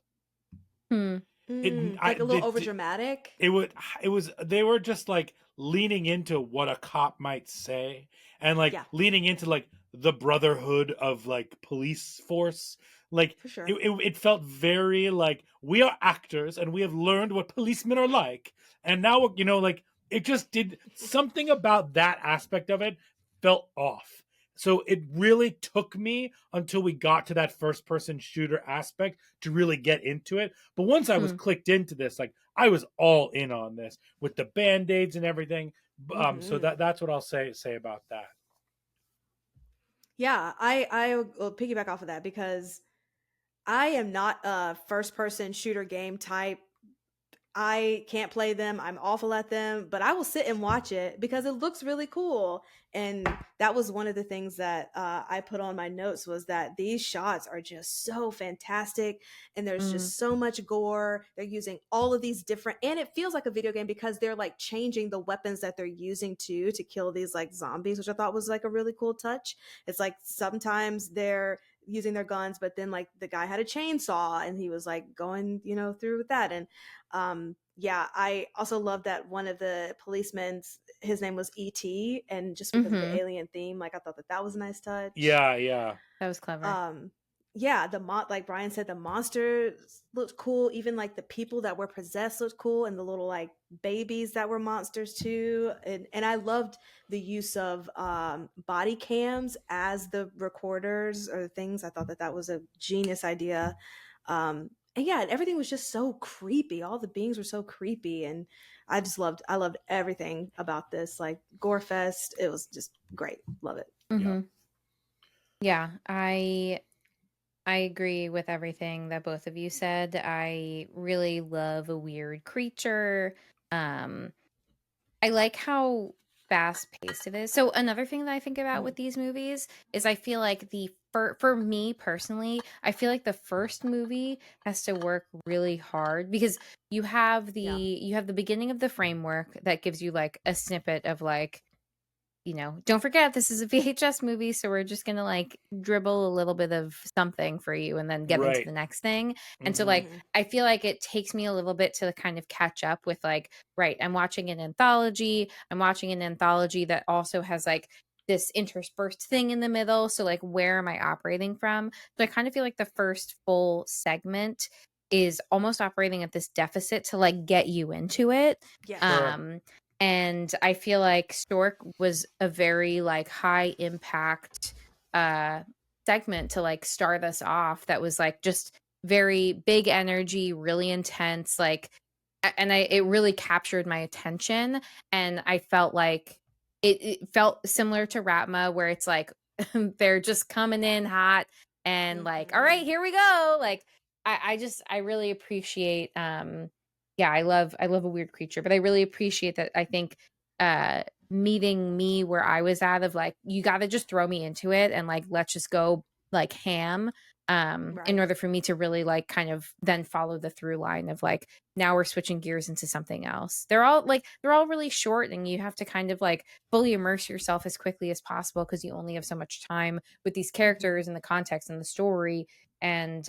Like a little over dramatic. It was they were just like leaning into what a cop might say, and like leaning into like the brotherhood of like police force. Like For sure. it felt very like we are actors and we have learned what policemen are like, and now like it just did something about that aspect of it felt off. So it really took me until we got to that first person shooter aspect to really get into it. But once I was clicked into this, like I was all in on this with the band-aids and everything. So that's what I'll say about that. Yeah, I will piggyback off of that because I am not a first person shooter game type. I can't play them. I'm awful at them, but I will sit and watch it because it looks really cool. And that was one of the things that I put on my notes was that these shots are just so fantastic. And there's just so much gore. They're using all of these different, and it feels like a video game because they're like changing the weapons that they're using to kill these like zombies, which I thought was like a really cool touch. It's like sometimes they're using their guns, but then like the guy had a chainsaw and he was like going through with that. And yeah, I also love that one of the policemen, his name was E.T., and just because of the alien theme, like I thought that was a nice touch. Yeah, that was clever. Yeah, like Brian said, the monsters looked cool. Even like the people that were possessed looked cool, and the little like babies that were monsters too. And I loved the use of body cams as the recorders or things. I thought that was a genius idea. And yeah, everything was just so creepy. All the beings were so creepy, and I loved everything about this. Like Gore Fest, it was just great. Love it. Yeah, I agree with everything that both of you said. I really love a weird creature. I like how fast paced it is. So another thing that I think about with these movies is I feel like for me personally, I feel like the first movie has to work really hard because you have the beginning of the framework that gives you like a snippet of like don't forget this is a VHS movie, so we're just gonna like dribble a little bit of something for you and then get into Right. the next thing. And so Mhm. like I feel like it takes me a little bit to kind of catch up with like, right, I'm watching an anthology that also has like this interspersed thing in the middle. So like where am I operating from? So I kind of feel like the first full segment is almost operating at this deficit to like get you into it. Yeah. Sure. And I feel like Stork was a very like high impact segment to like start us off, that was like just very big energy, really intense, like and it really captured my attention. And I felt like it felt similar to Ratma, where it's like they're just coming in hot and like, all right, here we go. Like I really appreciate yeah, I love a weird creature, but I really appreciate that. I think meeting me where I was at, of like, you got to just throw me into it and like let's just go like ham, in order for me to really like kind of then follow the through line of like, now we're switching gears into something else. They're all really short, and you have to kind of like fully immerse yourself as quickly as possible because you only have so much time with these characters and the context and the story. And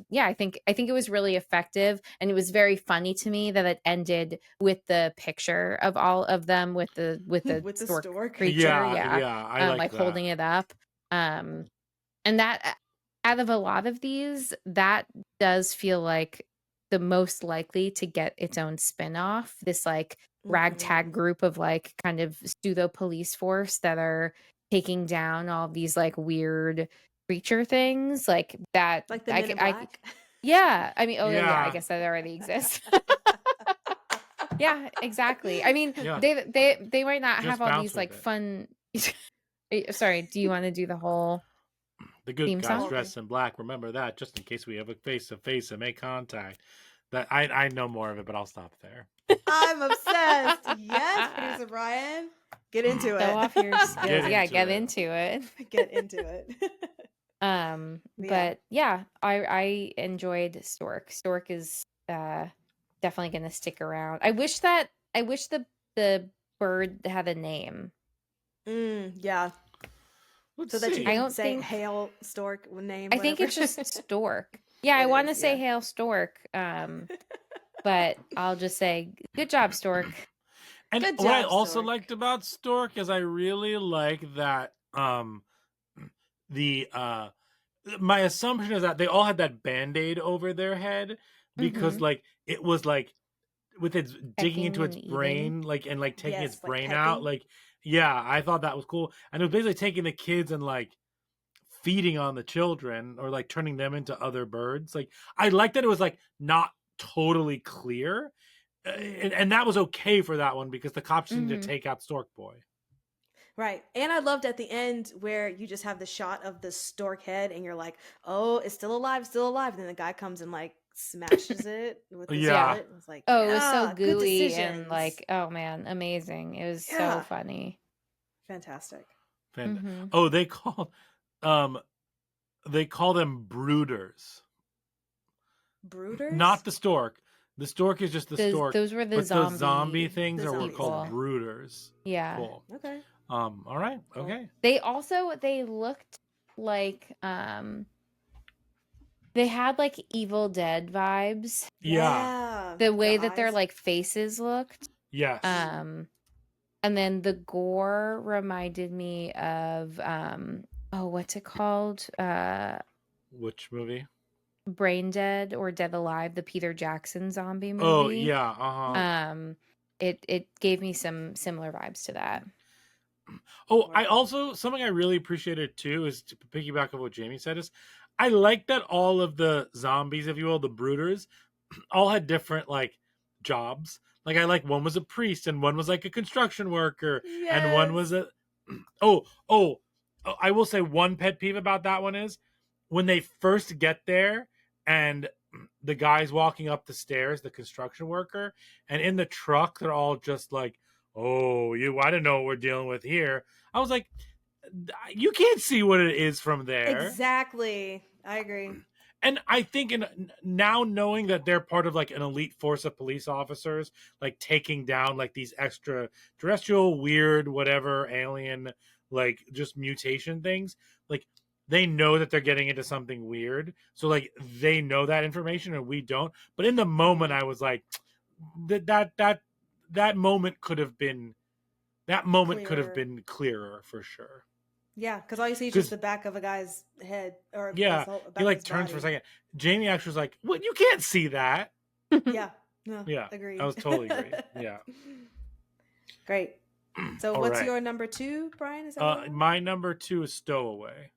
yeah, I think it was really effective, and it was very funny to me that it ended with the picture of all of them with the With the stork stork. creature, Yeah, I like that. holding it up. And that, out of a lot of these, that does feel like the most likely to get its own spin-off, this like ragtag group of like kind of pseudo police force that are taking down all these like weird creature things like that. Like the Men in Black. Yeah, I mean, yeah, I Yeah. guess that already exists. Yeah, exactly. I mean, Yeah. they might not Just have all bounce these with like it. fun. Sorry, do you want to do the whole The good theme guys song? dressed in black. Remember that, just in case we have a face to face and make contact. That I know more of it, but I'll stop there. I'm obsessed. Yes, producer Brian. Get into Show it. off your skills. Get Yeah, into get it. into it. Get into it. But yeah, I enjoyed Stork. Stork is definitely gonna stick around. I wish the bird had a name. Yeah. Let's So that you see. I can don't say think hail stork name. I think whatever. it's just Stork. Yeah, I It want to is, say yeah. Hail Stork. But I'll just say good job, Stork. And Good what I job, also Stork. liked about Stork is I really like that the my assumption is that they all had that band-aid over their head because like it was like with its digging into Pecking its and brain, like and like taking its Yes, like brain out, pecking. like yeah, I thought that was cool. And it was basically taking the kids and like feeding on the children or like turning them into other birds. Like I like that it was like not totally clear. And that was okay for that one because the cops needed to Mhm. take out Stork Boy. Right. And I loved at the end where you just have the shot of the stork head and you're like, oh, it's still alive, still alive. And then the guy comes and like smashes it with his Yeah. foot. It's like, Oh, it was so yeah, good gooey and decisions. like, oh man, amazing. It was Yeah. so funny. Fantastic. Mhm. Oh, they call them brooders. Brooders? Not the stork. The stork is just the stork. Those were the but zombie, the zombie things the are zombies, called okay. brooders. Yeah. Cool. Okay. All right. Cool. Okay. They looked like they had like Evil Dead vibes. Yeah. The way that eyes. their like faces looked. Yes. And then the gore reminded me of what's it called? Which movie? Brain Dead or Dead Alive, the Peter Jackson zombie movie. Oh yeah. Uh-huh. It gave me some similar vibes to that. Oh, I also something I really appreciated too is to piggyback on what Jamie said is I like that all of the zombies, if you will, the brooders, all had different like jobs. Like I like one was a priest and one was like a construction worker and one was a I will say one pet peeve about that one is when they first get there and the guy's walking up the stairs, the construction worker, and in the truck they're all just like, oh, I don't know what we're dealing with here. I was like, you can't see what it is from there. Exactly. I agree. and I think now knowing that they're part of like an elite force of police officers, like taking down like these extraterrestrial, weird, whatever alien, like just mutation things, like they know that they're getting into something weird. So like they know that information and we don't. But in the moment, I was like, that moment could have been clearer for sure. Yeah, because all you see is 'Cause- just the back of a guy's head, or Yeah, back he of like his turns for a body. second. Jamie actually was like, "What? You can't see that." Yeah, no, Yeah, agreed. that was totally great. Yeah. Great. So All what's right. your number 2, Brian? Is that what it was? My number 2 is Stowaway.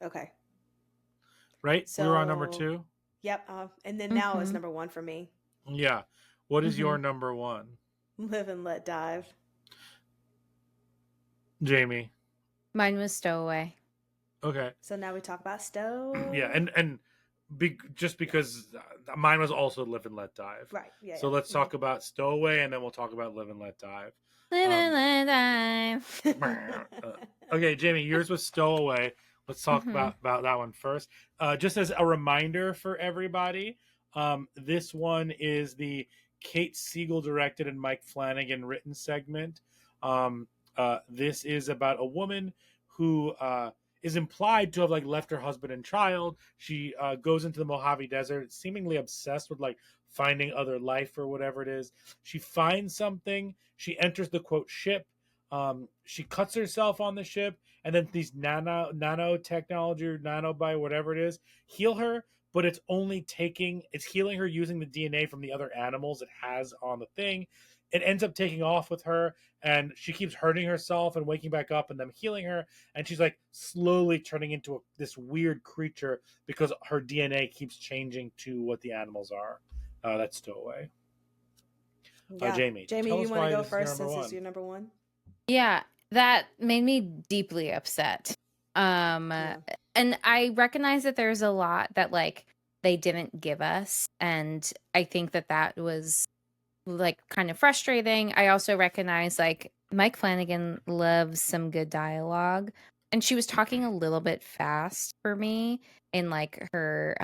Okay. Right? We were on number So 2. yep. And then now is Mhm. number 1 for me. Yeah. What is your Mhm. number 1, Live and Let Dive. Jamie? Mine was Stowaway. Okay. So now we talk about Stowe. Yeah, and just because mine was also Live and Let Dive. Right. Yeah. So yeah. let's talk about Stowaway, and then we'll talk about Live and Let Dive. Live and let dive. Okay, Jamie, yours was Stowaway. Let's talk Mhm. about that one first. Just as a reminder for everybody, this one is the Kate Siegel directed and Mike Flanagan written segment. This is about a woman who is implied to have like left her husband and child. She goes into the Mojave Desert, seemingly obsessed with like finding other life or whatever it is. She finds something. She enters the quote ship. She cuts herself on the ship, and then these nanotechnology or nanobite, whatever it is, heal her. But it's healing her using the DNA from the other animals it has on the thing. It ends up taking off with her, and she keeps hurting herself and waking back up and them healing her, and she's like slowly turning into this weird creature because her DNA keeps changing to what the animals are. That's Stowaway. Yeah. Jamie, Jamie, tell you us want why to go this is your first number since one. it's your number 1? Yeah, that made me deeply upset. Yeah. And I recognize that there's a lot that like they didn't give us, and I think that was like kind of frustrating. I also recognize like Mike Flanagan loves some good dialogue, and she was talking a little bit fast for me in like her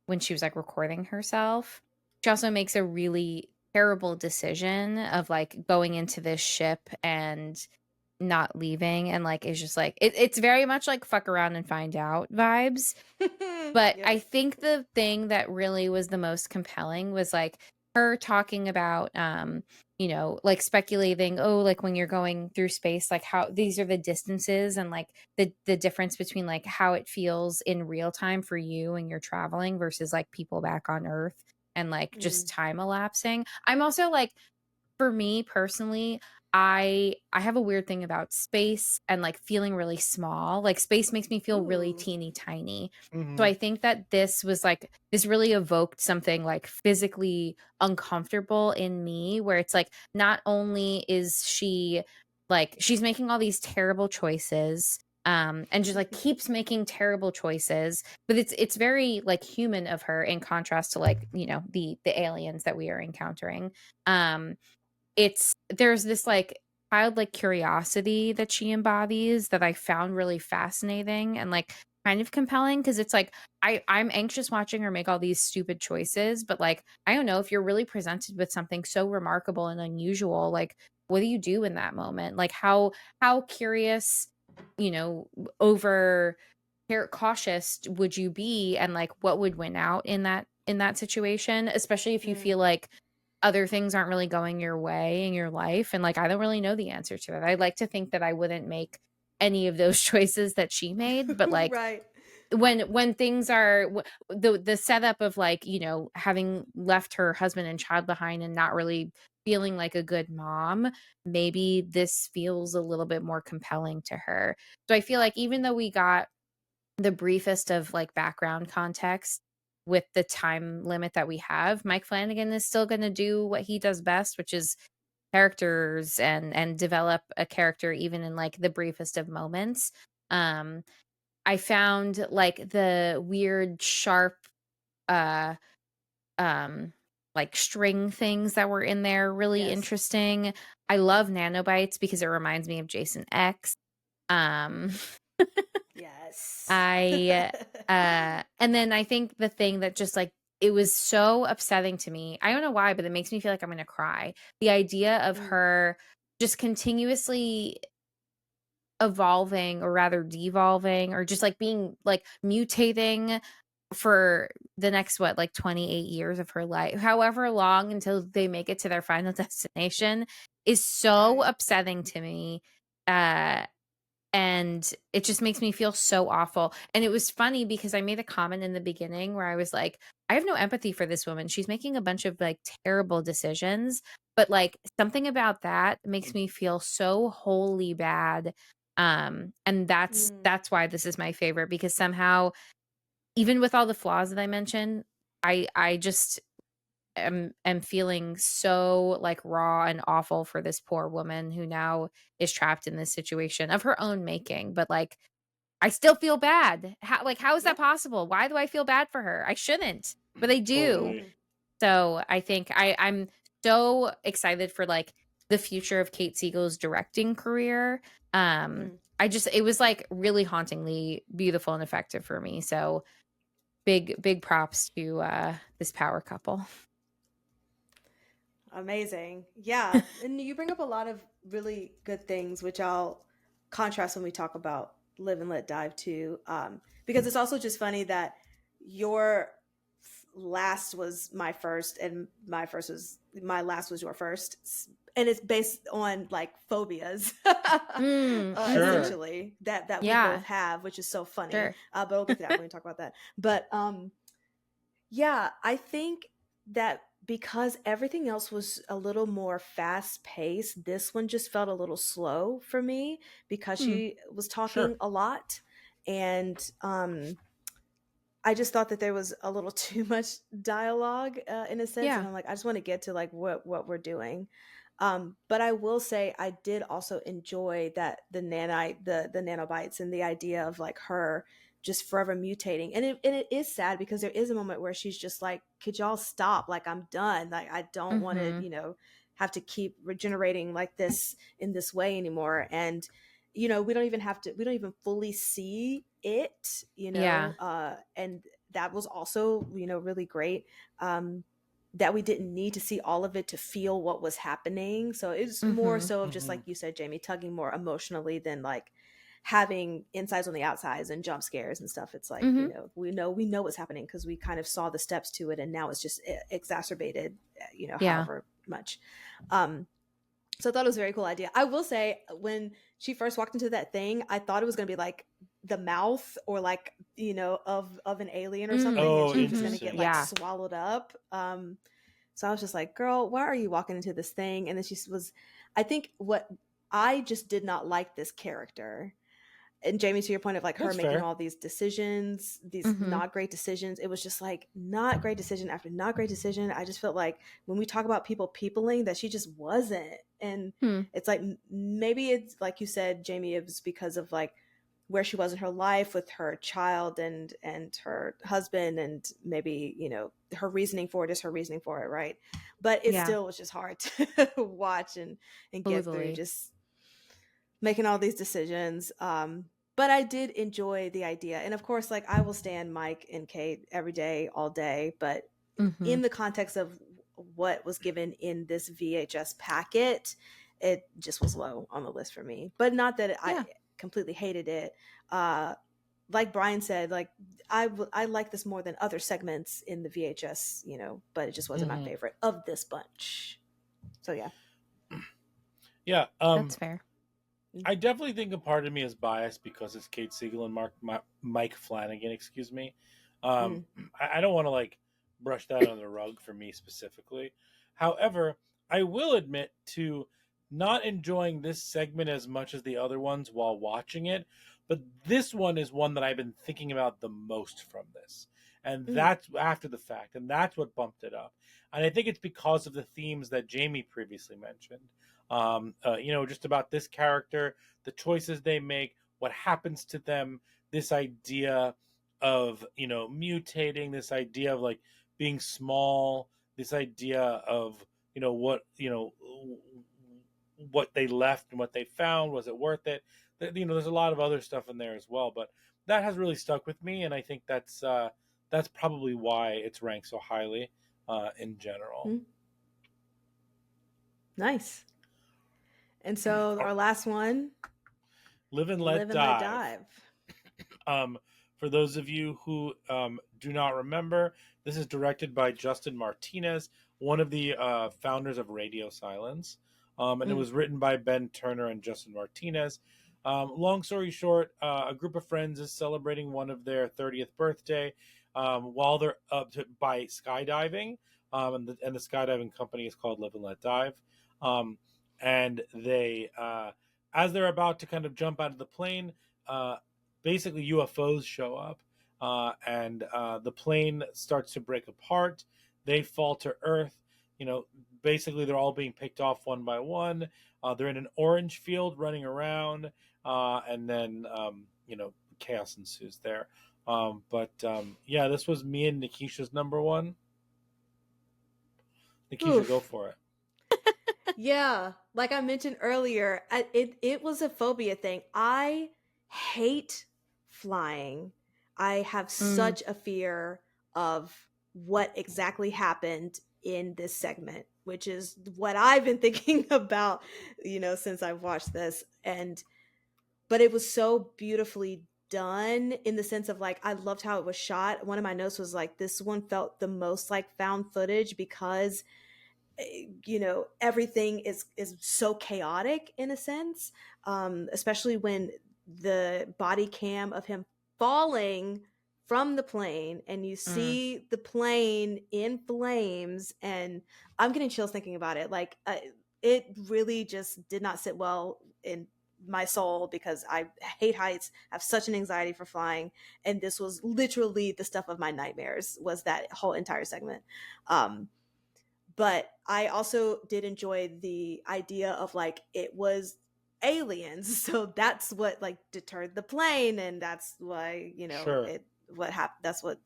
when she was like recording herself. She also makes a really terrible decision of like going into this ship and not leaving, and like is just like it's very much like fuck around and find out vibes. But I Yes. think the thing that really was the most compelling was like her talking about like speculating, oh, like when you're going through space, like how these are the distances and like the difference between like how it feels in real time for you and you're traveling versus like people back on Earth, and like just time elapsing. I'm also like, for me personally, I have a weird thing about space and like feeling really small. Like space makes me feel really Ooh. teeny tiny. Mhm. So I think that this really evoked something like physically uncomfortable in me, where it's like not only is she like she's making all these terrible choices, and just like keeps making terrible choices, but it's very like human of her in contrast to like the aliens that we are encountering. There's this like childlike curiosity that she embodies that I found really fascinating and like kind of compelling, because it's like I'm anxious watching her make all these stupid choices, but like I don't know, if you're really presented with something so remarkable and unusual, like what do you do in that moment? Like how curious, over cautious would you be, and like what would win out in that situation, especially if you feel like other things aren't really going your way in your life, and like I don't really know the answer to that. I'd like to think that I wouldn't make any of those choices that she made, but like Right. when things are the setup of like having left her husband and child behind and not really feeling like a good mom, maybe this feels a little bit more compelling to her. So I feel like even though we got the briefest of like background context with the time limit that we have, Mike Flanagan is still going to do what he does best, which is characters and develop a character even in like the briefest of moments. I found like the weird sharp uh like string things that were in there really Yes. interesting. I love nanobites because it reminds me of Jason X. Yes. And then I think the thing that just like it was so upsetting to me. I don't know why, but it makes me feel like I'm going to cry. The idea of her just continuously evolving, or rather devolving, or just like being like mutating for the next like 28 years of her life, however long until they make it to their final destination, is so upsetting to me. And it just makes me feel so awful. And it was funny because I made a comment in the beginning where I was like, I have no empathy for this woman. She's making a bunch of like terrible decisions, but like something about that makes me feel so wholly bad. And that's why this is my favorite, because somehow, even with all the flaws that I mentioned, I just am feeling so like raw and awful for this poor woman who now is trapped in this situation of her own making. But like, I still feel bad. How is that possible? Why do I feel bad for her? I shouldn't, but I do. Totally. So I think I'm so excited for like the future of Kate Siegel's directing career. It was like really hauntingly beautiful and effective for me. So big props to this power couple. Amazing. Yeah. And you bring up a lot of really good things, which I'll contrast when we talk about Live and Let Dive too. Because it's also just funny that your last was my first and my last was your first. And it's based on like phobias, essentially, that we both have, which is so funny. Sure. But we'll get to that when we talk about that. But yeah, I think that because everything else was a little more fast paced, this one just felt a little slow for me because she was talking a lot. And I just thought that there was a little too much dialogue in a sense. Yeah. And I'm like, I just want to get to like what we're doing. But I will say I did also enjoy that the nanobites and the idea of like her just forever mutating. And it is sad because there is a moment where she's just like, could y'all stop? Like, I'm done. Like, I don't want to, have to keep regenerating like this in this way anymore. And, we don't even fully see it, and that was also, really great. That we didn't need to see all of it to feel what was happening. So it's more so of just like you said, Jamie, tugging more emotionally than like having insides on the outsides and jump scares and stuff. It's like, we know what's happening because we kind of saw the steps to it, and now it's just exacerbated, however much. So I thought it was a very cool idea. I will say, when she first walked into that thing, I thought it was going to be like the mouth or like, of an alien or something. Oh, and she was just going to interesting. get like swallowed up. So I was just like, girl, why are you walking into this thing? And then I think what I just did not like this character. And Jamie, to your point of like her making all these decisions, these not great decisions, it was just like not great decision after not great decision. I just felt like when we talk about peopling, that she just wasn't. And it's like, maybe it's like you said, Jamie, it was because of like where she was in her life with her child and her husband, and maybe, her reasoning for it is her reasoning for it, right? But it still was just hard to watch and get through, just making all these decisions. But I did enjoy the idea. And of course, like, I will stand Mike and Kate every day, all day. But in the context of what was given in this VHS packet, it just was low on the list for me. But not that I completely hated it. Like Brian said, like, I like this more than other segments in the VHS, but it just wasn't my favorite of this bunch. So yeah. Yeah. That's fair. I definitely think a part of me is biased because it's Kate Siegel and Mike Flanagan, excuse me. I don't want to like brush that on the rug for me specifically. However, I will admit to not enjoying this segment as much as the other ones while watching it, but this one is one that I've been thinking about the most from this. And that's after the fact, and that's what bumped it up. And I think it's because of the themes that Jamie previously mentioned. Just about this character, the choices they make, what happens to them, this idea of, mutating, this idea of like being small, this idea of, what they left and what they found, was it worth it? there's a lot of other stuff in there as well, but that has really stuck with me, and I think that's probably why it's ranked so highly in general. Hmm. Nice. And so our last one, Live and Let Live and Let Dive. Dive. For those of you who do not remember, this is directed by Justin Martinez, one of the founders of Radio Silence. And it was written by Ben Turner and Justin Martinez. Long story short, a group of friends is celebrating one of their 30th birthday while they're by skydiving. And the skydiving company is called Live and Let Dive. And they, as they're about to kind of jump out of the plane, basically UFOs show up, and the plane starts to break apart. They fall to Earth. Basically they're all being picked off one by one. They're in an orange field running around, and then chaos ensues there. Yeah, this was me and Nikisha's number one. Nikisha, Oof. go for it. Yeah, like I mentioned earlier, it was a phobia thing. I hate flying. I have such a fear of what exactly happened in this segment, which is what I've been thinking about, since I've watched this. But it was so beautifully done in the sense of like I loved how it was shot. One of my notes was like this one felt the most like found footage because everything is so chaotic in a sense, especially when the body cam of him falling from the plane and you see the plane in flames, and I'm getting chills thinking about it. Like it really just did not sit well in my soul because I hate heights, have such an anxiety for flying, and this was literally the stuff of my nightmares, was that whole entire segment. But I also did enjoy the idea of like it was aliens, so that's what like deterred the plane, and that's why Sure. what happened. That's what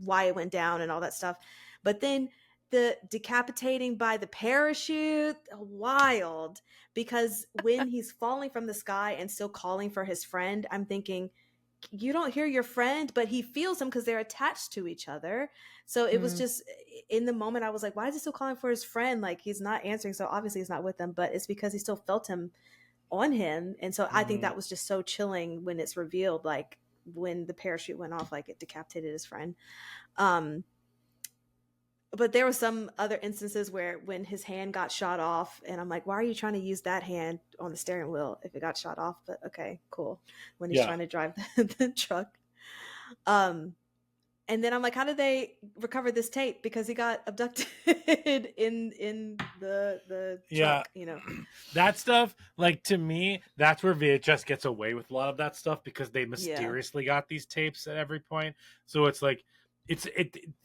why it went down and all that stuff. But then the decapitating by the parachute, wild, because when he's falling from the sky and still calling for his friend, I'm thinking you don't hear your friend, but he feels him because they're attached to each other. So it was just in the moment, I was like, why is he still calling for his friend? Like he's not answering. So obviously he's not with them, but it's because he still felt him on him. And so I think that was just so chilling when it's revealed, like when the parachute went off, like it decapitated his friend. But there were some other instances where when his hand got shot off, and I'm like, why are you trying to use that hand on the steering wheel if it got shot off? But okay, cool. When he's trying to drive the truck. And then I'm like, how did they recover this tape? Because he got abducted in the truck, That stuff, like to me, that's where VHS gets away with a lot of that stuff because they mysteriously got these tapes at every point. So it's like it's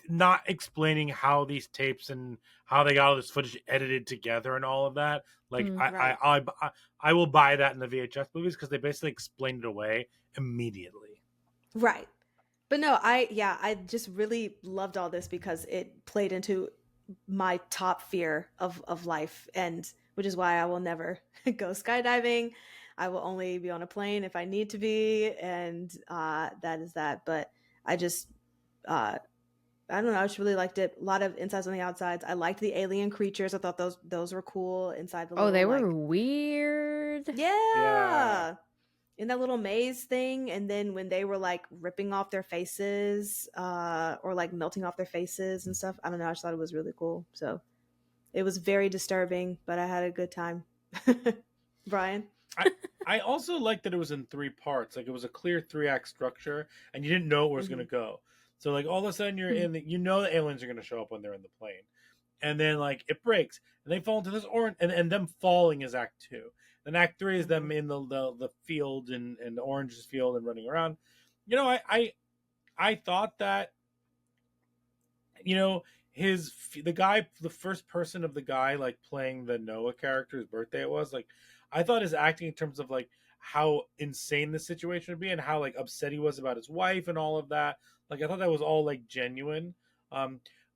not explaining how these tapes and how they got all this footage edited together and all of that. Like I will buy that in the VHS movies because they basically explain it away immediately. Right. But no, I just really loved all this because it played into my top fear of life, and which is why I will never go skydiving. I will only be on a plane if I need to be, and that is that. But I just I don't know, I just really liked it. A lot of insides on the outsides. I liked the alien creatures. I thought those were cool inside the they were like, weird. Yeah. In that little maze thing, and then when they were like ripping off their faces or like melting off their faces and stuff, I don't know, I just thought it was really cool. So it was very disturbing, but I had a good time. Brian? I also liked that it was in 3 parts. Like it was a clear 3-act structure, and you didn't know where it was going to go. So like all of a sudden you're in the, the aliens are going to show up when they're in the plane, and then like it breaks and they fall into this orange, and them falling is act 2. Then act 3 is them in the field and the oranges field and running around. I thought that the first person of the guy like playing the Noah character, whose birthday it was, like I thought his acting in terms of like how insane the situation would be and how like upset he was about his wife and all of that. Like I thought that was all like genuine.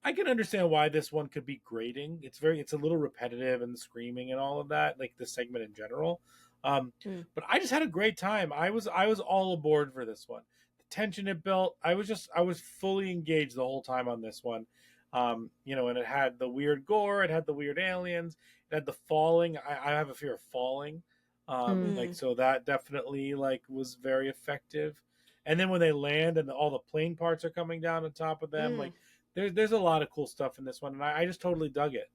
I can understand why this one could be grating. It's a little repetitive and the screaming and all of that, like the segment in general. Mm. But I just had a great time. I was all aboard for this one. The tension it built, I was fully engaged the whole time on this one. And it had the weird gore, it had the weird aliens, it had the falling. I have a fear of falling. Mm. So that definitely like was very effective. And then when they land and all the plane parts are coming down on top of them, Mm. like there's a lot of cool stuff in this one, and I just totally dug it.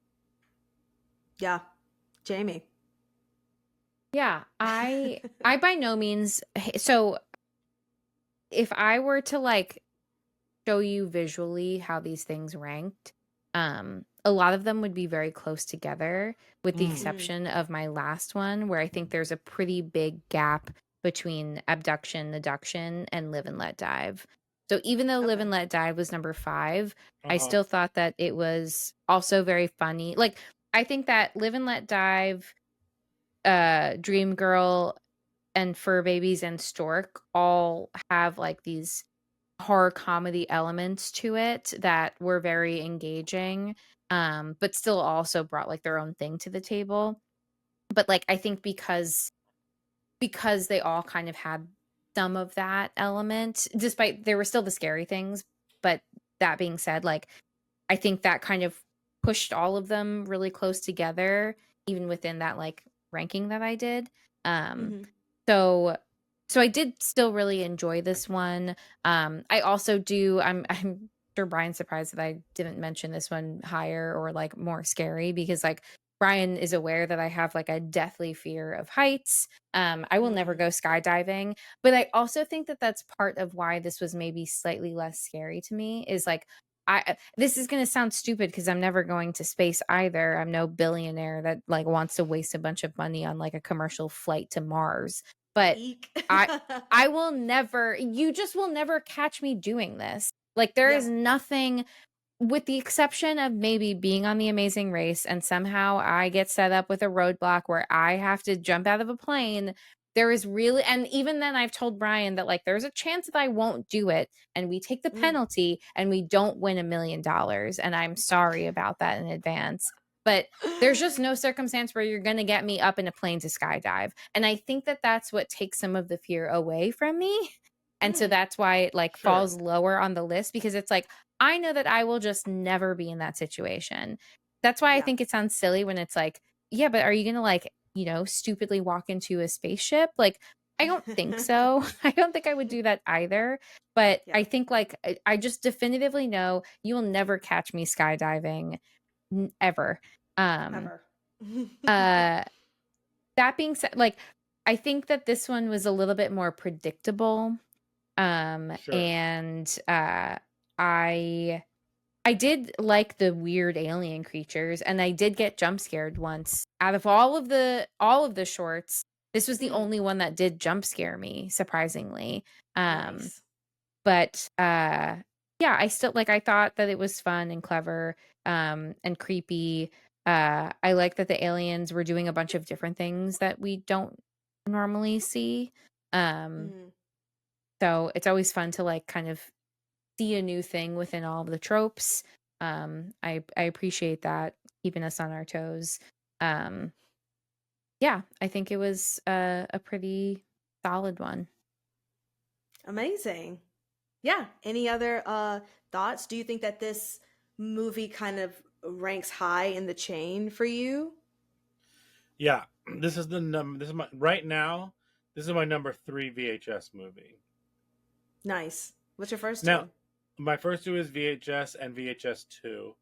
Yeah. Jamie. Yeah, I by no means so if I were to like show you visually how these things ranked, a lot of them would be very close together, with the Mm. exception of my last one, where I think there's a pretty big gap between abduction, abduction, and live and let dive. So even though live Okay. and let dive was number 5, I Uh-huh. still thought that it was also very funny. Like, I think that live and let dive, Dream Girl, and Fur Babies and Stork all have like these horror comedy elements to it that were very engaging, but still also brought like their own thing to the table. But like I think because they all kind of had some of that element, despite there were still the scary things. But that being said, like I think that kind of pushed all of them really close together, even within that like ranking that I did. Um, Mm-hmm. so so I did still really enjoy this one. I also do. I'm sure Brian's surprised that I didn't mention this one higher or like more scary, because like Brian is aware that I have like a deathly fear of heights. I will never Mm. go skydiving, but I also think that that's part of why this was maybe slightly less scary to me. Is like this is going to sound stupid because I'm never going to space either. I'm no billionaire that like wants to waste a bunch of money on like a commercial flight to Mars. But Eek. I I will never, you just will never catch me doing this. Like there Yeah. is nothing, with the exception of maybe being on The Amazing Race and somehow I get set up with a roadblock where I have to jump out of a plane. There is really, and even then I've told Brian that like there's a chance that I won't do it and we take the Mm. penalty and we don't win $1 million. And I'm sorry about that in advance. But there's just no circumstance where you're going to get me up in a plane to skydive. And I think that that's what takes some of the fear away from me. And so Mm. that's why it like Sure. falls lower on the list, because it's like, I know that I will just never be in that situation. That's why I Yeah. think it sounds silly when it's like, yeah, but are you going to like, stupidly walk into a spaceship? Like, I don't think so. I don't think I would do that either. But Yeah. I think like, I just definitively know you will never catch me skydiving ever. Ever. Uh, that being said, like, I think that this one was a little bit more predictable. Sure. And I I did like the weird alien creatures, and I did get jump scared once. Out of all of the shorts, this was the Mm. only one that did jump scare me, surprisingly. Um, Nice. but yeah, I thought that it was fun and clever, and creepy. I like that the aliens were doing a bunch of different things that we don't normally see. Um, Mm. so it's always fun to like kind of see a new thing within all of the tropes. I appreciate that, keeping us on our toes. Um, yeah, I think it was a pretty solid one. Amazing. Yeah. Any other thoughts? Do you think that this movie kind of ranks high in the chain for you? Yeah, this is the number. This is my right now. This is my number 3 VHS movie. Nice. What's your first Now, two? my first two is VHS and VHS 2.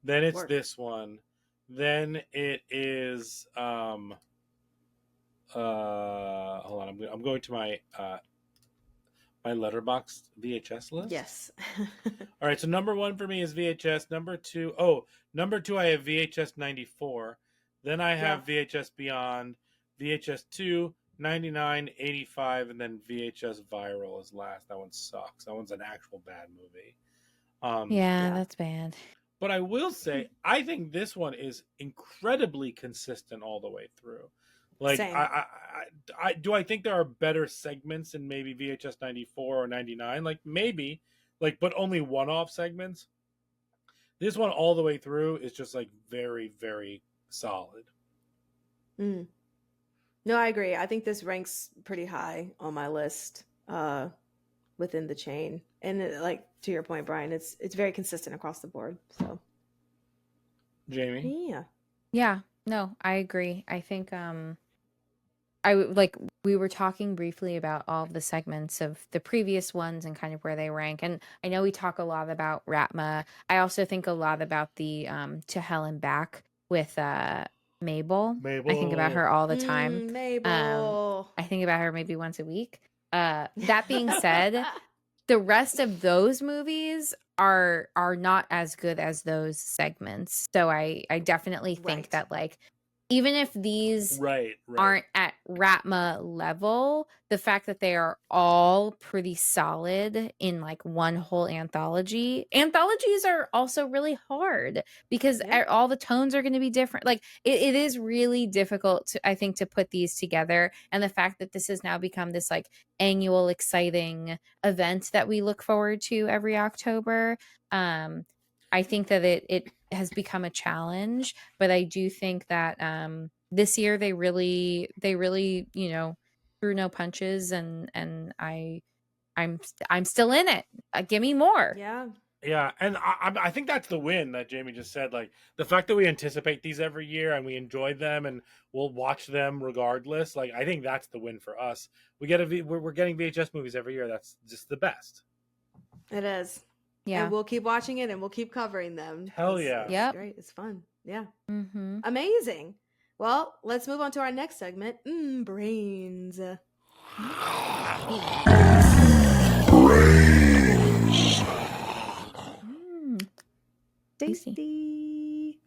Then it's Word. this one. Then it is hold on, I'm going to my letterbox VHS list. Yes. All right, so number 1 for me is VHS. Number 2, number 2 I have VHS 94. Then I have VHS Beyond, VHS 2, 99, 85, and then VHS Viral is last. That one sucks. That one's an actual bad movie. Yeah, Yeah. that's bad. But I will say, I think this one is incredibly consistent all the way through. Like, Same. I think there are better segments in maybe VHS 94 or 99, like maybe, like, but only one-off segments. This one all the way through is just like very, very solid. Mm. No, I agree. I think this ranks pretty high on my list within the chain. And like to your point, Brian, it's very consistent across the board. So, Jamie? yeah. Yeah, no, I agree. I think like we were talking briefly about all of the segments of the previous ones and kind of where they rank. And I know we talk a lot about Ratma. I also think a lot about the To Hell and Back with Mabel. I think about Mabel. her all the time. Um Mabel. I think about her maybe once a week. That being said, the rest of those movies are not as good as those segments. So I definitely think Right. that like even if these Right. aren't at Ratma level, the fact that they are all pretty solid in like one whole anthology. Anthologies are also really hard because Yeah. all the tones are going to be different. Like it is really difficult to, I think, to put these together. And the fact that this has now become this like annual exciting event that we look forward to every October. I think that it has become a challenge, but I do think that this year they really threw no punches, and I'm still in it. Give me more. Yeah. Yeah, and I think that's the win that Jamie just said. Like the fact that we anticipate these every year and we enjoy them and we'll watch them regardless. Like I think that's the win for us. We're getting VHS movies every year. That's just the best. It is. And Yeah. we'll keep watching it and we'll keep covering them. Hell yeah. It's Yep. great. It's fun. Yeah. Mm-hmm. Amazing. Well, let's move on to our next segment. Brains. Tasty. Tasty.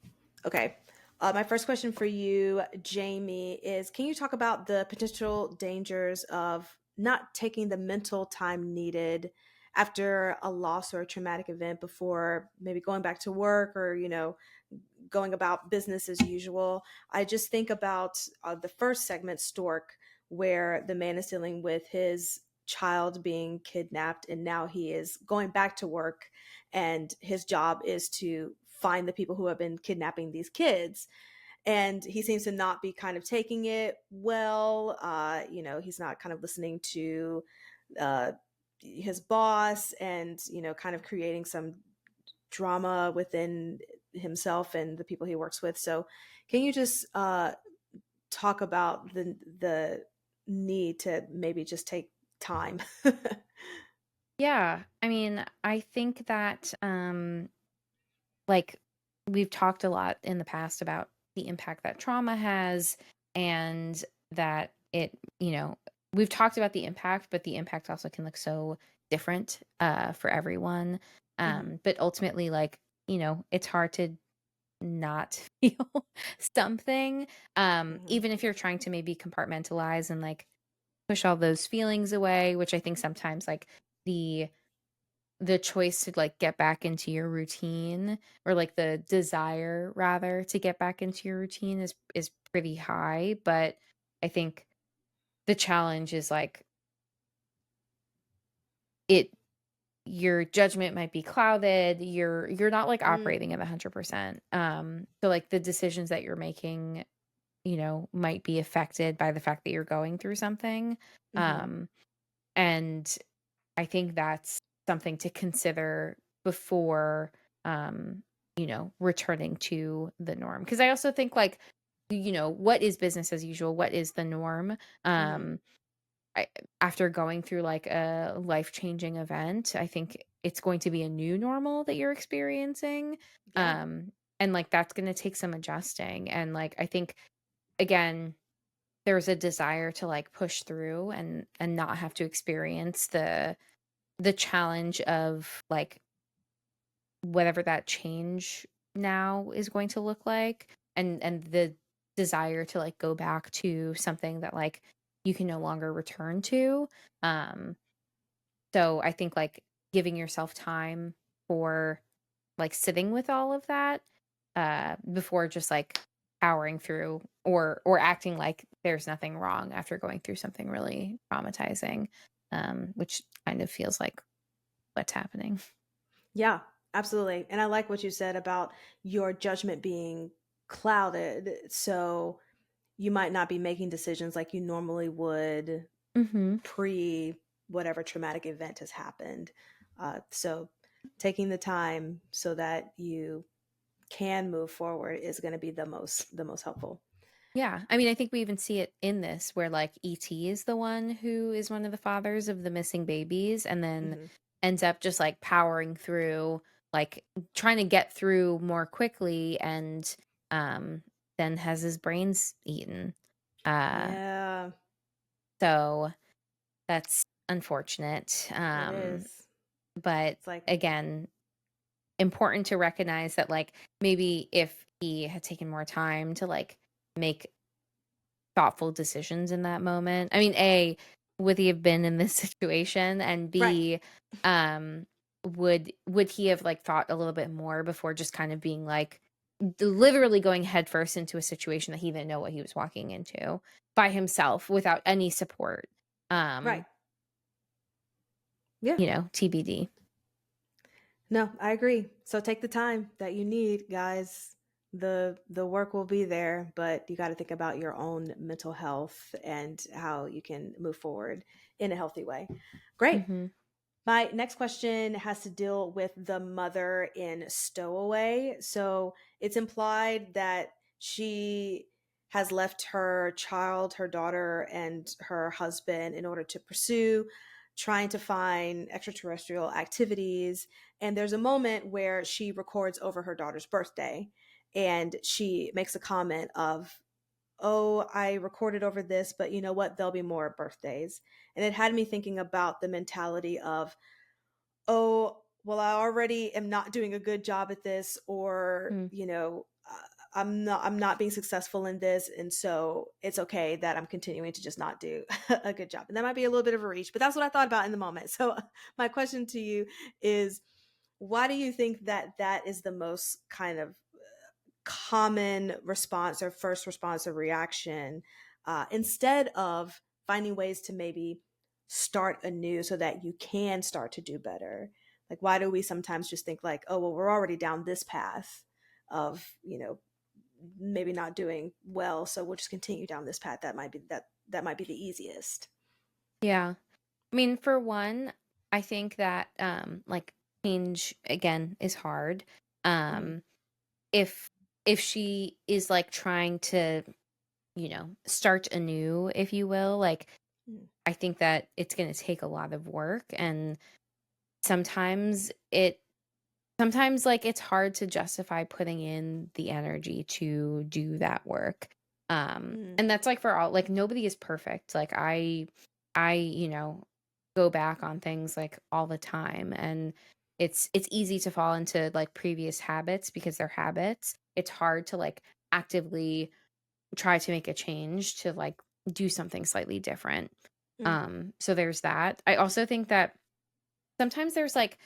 Okay. My first question for you, Jamie, is can you talk about the potential dangers of not taking the mental time needed after a loss or a traumatic event before maybe going back to work or, going about business as usual? I just think about the first segment, Stork, where the man is dealing with his child being kidnapped and now he is going back to work and his job is to find the people who have been kidnapping these kids, and he seems to not be kind of taking it well. He's not kind of listening to uh, his boss, and kind of creating some drama within himself and the people he works with. So can you just talk about the need to maybe just take time? Yeah. I mean, I think that like we've talked a lot in the past about the impact that trauma has, and that we've talked about the impact, but the impact also can look so different for everyone. Mhm. But ultimately, like, it's hard to not feel something, Mhm. even if you're trying to maybe compartmentalize and like push all those feelings away, which I think sometimes like the the choice to like get back into your routine, or like the desire rather to get back into your routine is pretty high. But I think the challenge is like it your judgment might be clouded. You're not like Mm. operating at 100%. So like the decisions that you're making, might be affected by the fact that you're going through something. Mhm. um and I think that's something to consider before, returning to the norm. Because I also think, like, what is business as usual? What is the norm? Mhm. Um, I, after going through like a life changing event, I think it's going to be a new normal that you're experiencing. Yeah. And like that's going to take some adjusting. And like, I think, again, there's a desire to like push through and not have to experience the challenge of like whatever that change now is going to look like, and the desire to like go back to something that like you can no longer return to. um so I think like giving yourself time for like sitting with all of that before just like powering through, or acting like there's nothing wrong after going through something really traumatizing, which kind of feels like what's happening. Yeah, absolutely. And I like what you said about your judgment being clouded. So you might not be making decisions like you normally would Mm-hmm. pre whatever traumatic event has happened. So taking the time so that you can move forward is going to be the most helpful. Yeah. I mean, I think we even see it in this where like E.T. is the one who is one of the fathers of the missing babies and then Hmm. ends up just like powering through, like trying to get through more quickly and um then has his brains eaten. Uh Yeah, so that's unfortunate. it is. But It's like, again, important to recognize that like maybe if he had taken more time to like make thoughtful decisions in that moment. I mean, A, would he have been in this situation? And right. B, um, would he have like thought a little bit more before just kind of being like literally going headfirst into a situation that he didn't know what he was walking into by himself without any support? Right. Yeah. TBD. No, I agree. So take the time that you need, guys. The work will be there, but you got to think about your own mental health and how you can move forward in a healthy way. Great. Mm-hmm. My next question has to deal with the mother in Stowaway. So it's implied that she has left her child, her daughter, and her husband in order to pursue trying to find extraterrestrial activities. And there's a moment where she records over her daughter's birthday and she makes a comment of, oh, I recorded over this, but you know what? There'll be more birthdays. And it had me thinking about the mentality of, oh, well, I already am not doing a good job at this, or, Mm. I'm not being successful in this. And so it's okay that I'm continuing to just not do a good job. And that might be a little bit of a reach, but that's what I thought about in the moment. So my question to you is, why do you think that that is the most kind of common response or first response or reaction, instead of finding ways to maybe start anew so that you can start to do better? Like, why do we sometimes just think like, oh, well, we're already down this path of, maybe not doing well, so we'll just continue down this path that might be the easiest. Yeah. I mean, for one, I think that like change again is hard. Hmm. Um if if she is like trying to, start anew, if you will, like I think that it's going to take a lot of work and sometimes like it's hard to justify putting in the energy to do that work. Mm-hmm. And that's like for all, like nobody is perfect. Like I go back on things like all the time and it's easy to fall into like previous habits because they're habits. It's hard to like actively try to make a change to like do something slightly different. So there's that. I also think that sometimes there's like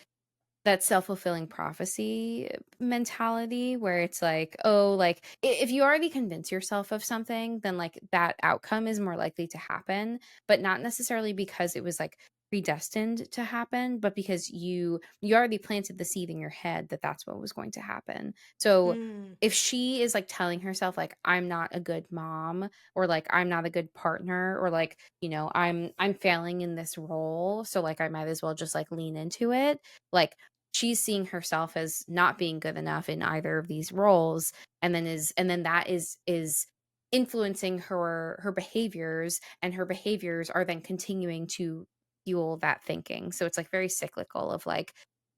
that self-fulfilling prophecy mentality where it's like, oh, like if you already convince yourself of something, then like that outcome is more likely to happen, but not necessarily because it was like predestined to happen, but because you already planted the seed in your head that that's what was going to happen. So Mm-hmm. if she is like telling herself like I'm not a good mom or like I'm not a good partner or like I'm failing in this role, so like I might as well just like lean into it, like she's seeing herself as not being good enough in either of these roles and then that is influencing her behaviors and her behaviors are then continuing to fuel that thinking. So it's like very cyclical of like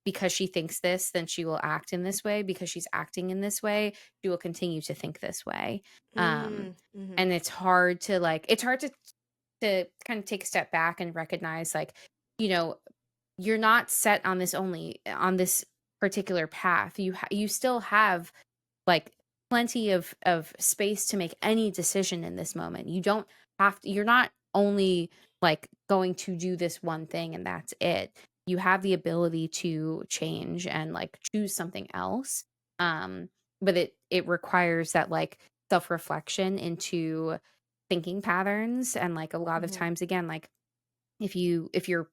because she thinks this then she will act in this way, because she's acting in this way she will continue to think this way. Mm-hmm. And it's hard to kind of take a step back and recognize like you know you're not set on this particular path. You still have like plenty of space to make any decision in this moment. You don't have to, you're not only like going to do this one thing and that's it. You have the ability to change and like choose something else. Um but it requires that like self-reflection into thinking patterns and like a lot of Mm-hmm. times again like if you're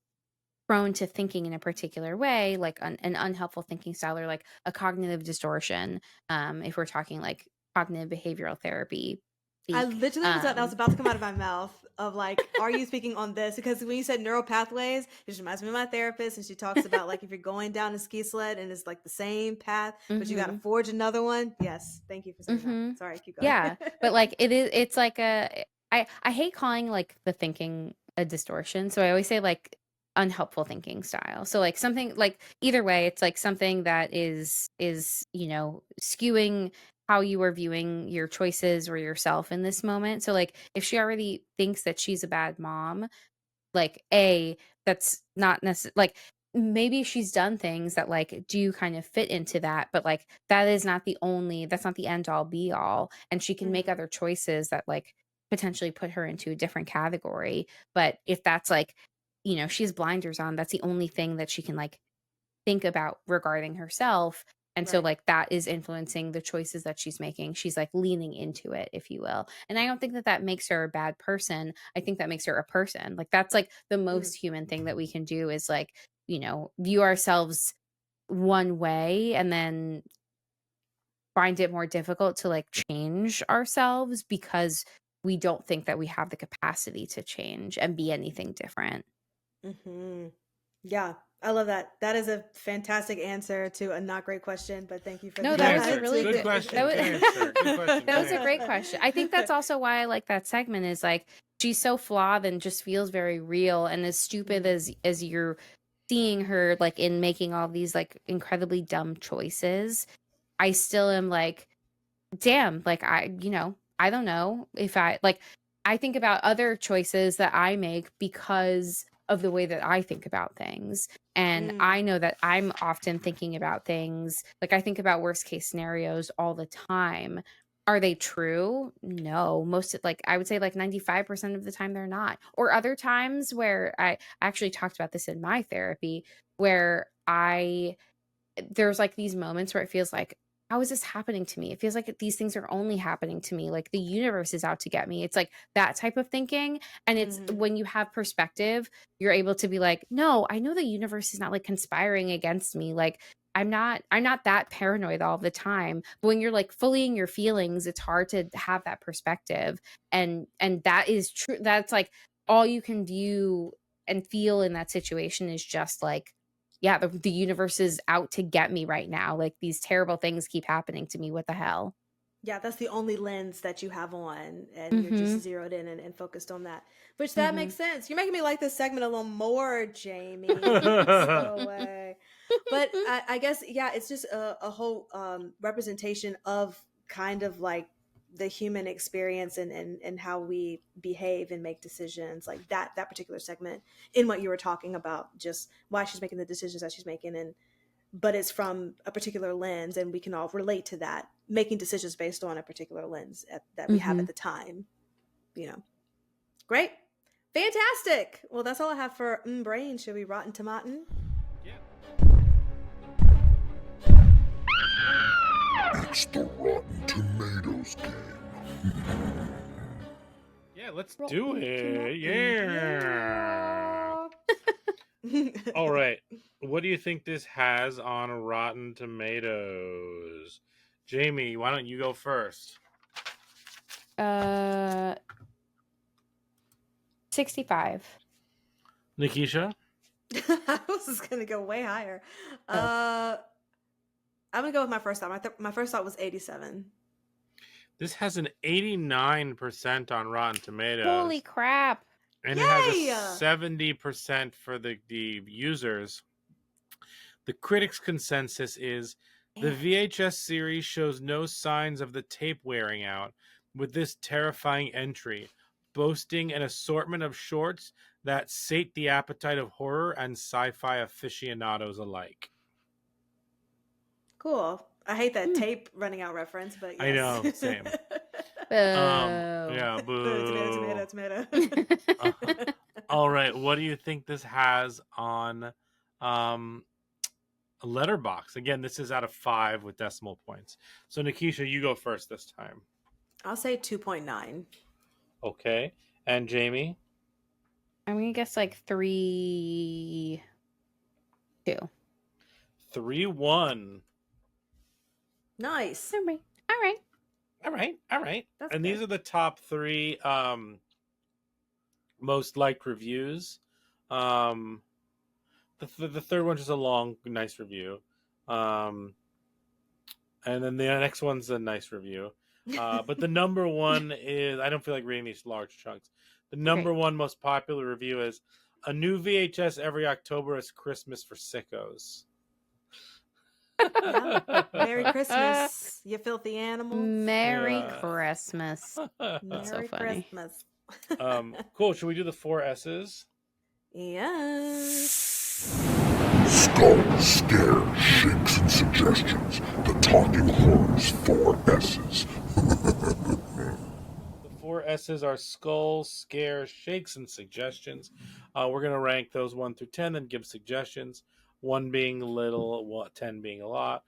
prone to thinking in a particular way, like an unhelpful thinking style or like a cognitive distortion, if we're talking like cognitive behavioral therapy, speak. I literally was about to come out of my mouth of like, are you speaking on this? Because when you said neural pathways, it just reminds me of my therapist, and she talks about like if you're going down a ski sled and it's like the same path, but you got to forge another one. Yes, thank you for saying that. Sorry, keep going. Yeah, but like it's like I hate calling like the thinking a distortion, so I always say like unhelpful thinking style. So like something like either way, it's like something that is skewing how you are viewing your choices or yourself in this moment. So like if she already thinks that she's a bad mom, like that's not necessarily like maybe she's done things that like do kind of fit into that, but like that's not the end all be all, and she can make other choices that like potentially put her into a different category. But if that's like she has blinders on, that's the only thing that she can like think about regarding herself. And so Right. like that is influencing the choices that she's making. She's like leaning into it, if you will. And I don't think that that makes her a bad person. I think that makes her a person. Like that's like the most human thing that we can do is like, view ourselves one way and then find it more difficult to like change ourselves because we don't think that we have the capacity to change and be anything different. Yeah, I love that. That is a fantastic answer to a not great question, but thank you for No, the that was answer. a really Good good question. That was, Good answer. Good question. that was Good a great answer. question. I think that's also why I like that segment is like she's so flawed and just feels very real, and as stupid as you're seeing her like in making all these like incredibly dumb choices, I still am like, damn, like I don't know if I think about other choices that I make because of the way that I think about things. And I know that I'm often thinking about things like I think about worst case scenarios all the time. Are they true? No. Like I would say like 95% of the time they're not. Or other times where I actually talked about this in my therapy where there's like these moments where it feels like, how is this happening to me? It feels like these things are only happening to me. Like the universe is out to get me. It's like that type of thinking. And it's when you have perspective, you're able to be like, no, I know the universe is not like conspiring against me. Like I'm not that paranoid all the time. But when you're like fully in your feelings, it's hard to have that perspective. And that is true. That's like all you can view and feel in that situation is just like, yeah, the universe is out to get me right now. Like these terrible things keep happening to me. What the hell? Yeah, that's the only lens that you have on, and you're just zeroed in and focused on that. Which that makes sense. You're making me like this segment a little more, Jamie. So way. But I guess it's just a whole representation of kind of like the human experience and how we behave and make decisions, like that particular segment in what you were talking about, just why she's making the decisions that she's making, but it's from a particular lens, and we can all relate to that, making decisions based on a particular lens that we have at the time. Great, fantastic. Well, that's all I have for brain. Should we rotten tomatin? It's the Rotten Tomatoes game. Yeah, let's do it. Yeah. All right. What do you think this has on Rotten Tomatoes? Jamie, why don't you go first? 65. Nikisha? I was just gonna go way higher. I'm gonna go with my first thought. My first thought was 87. This has an 89% on Rotten Tomatoes. Holy crap. And it has a 70% for the users. The critics' consensus is the VHS series shows no signs of the tape wearing out, with this terrifying entry, boasting an assortment of shorts that sate the appetite of horror and sci-fi aficionados alike. Cool. I hate that tape running out reference, but yes. I know, same. Yeah, boo. Tomato. All right, what do you think this has on Letterbox? Again, this is out of 5 with decimal points. So Nikisha, you go first this time. I'll say 2.9. Okay. And Jamie? I'm going to guess like 3.2. 3.1. Nice. All right. All right. That's And these good. are the top 3 most liked reviews. Um, the third one's just a long, nice review. Um, and then the next one's a nice review. But the number one is, I don't feel like reading these large chunks. The number Great. one most popular review is a new VHS every October is Christmas for sickos. Yeah. Merry Christmas, you filthy animals. Merry Yeah. Christmas. That's so Merry funny. Christmas. Cool. Should we do the 4 S's? Yes. Skull, scare, shakes, and suggestions. The Talking Horrors 4 S's. The 4 S's are skull, scare, shakes, and suggestions. We're going to rank those 1 through 10 and give suggestions. 1 being little, 10 being a lot.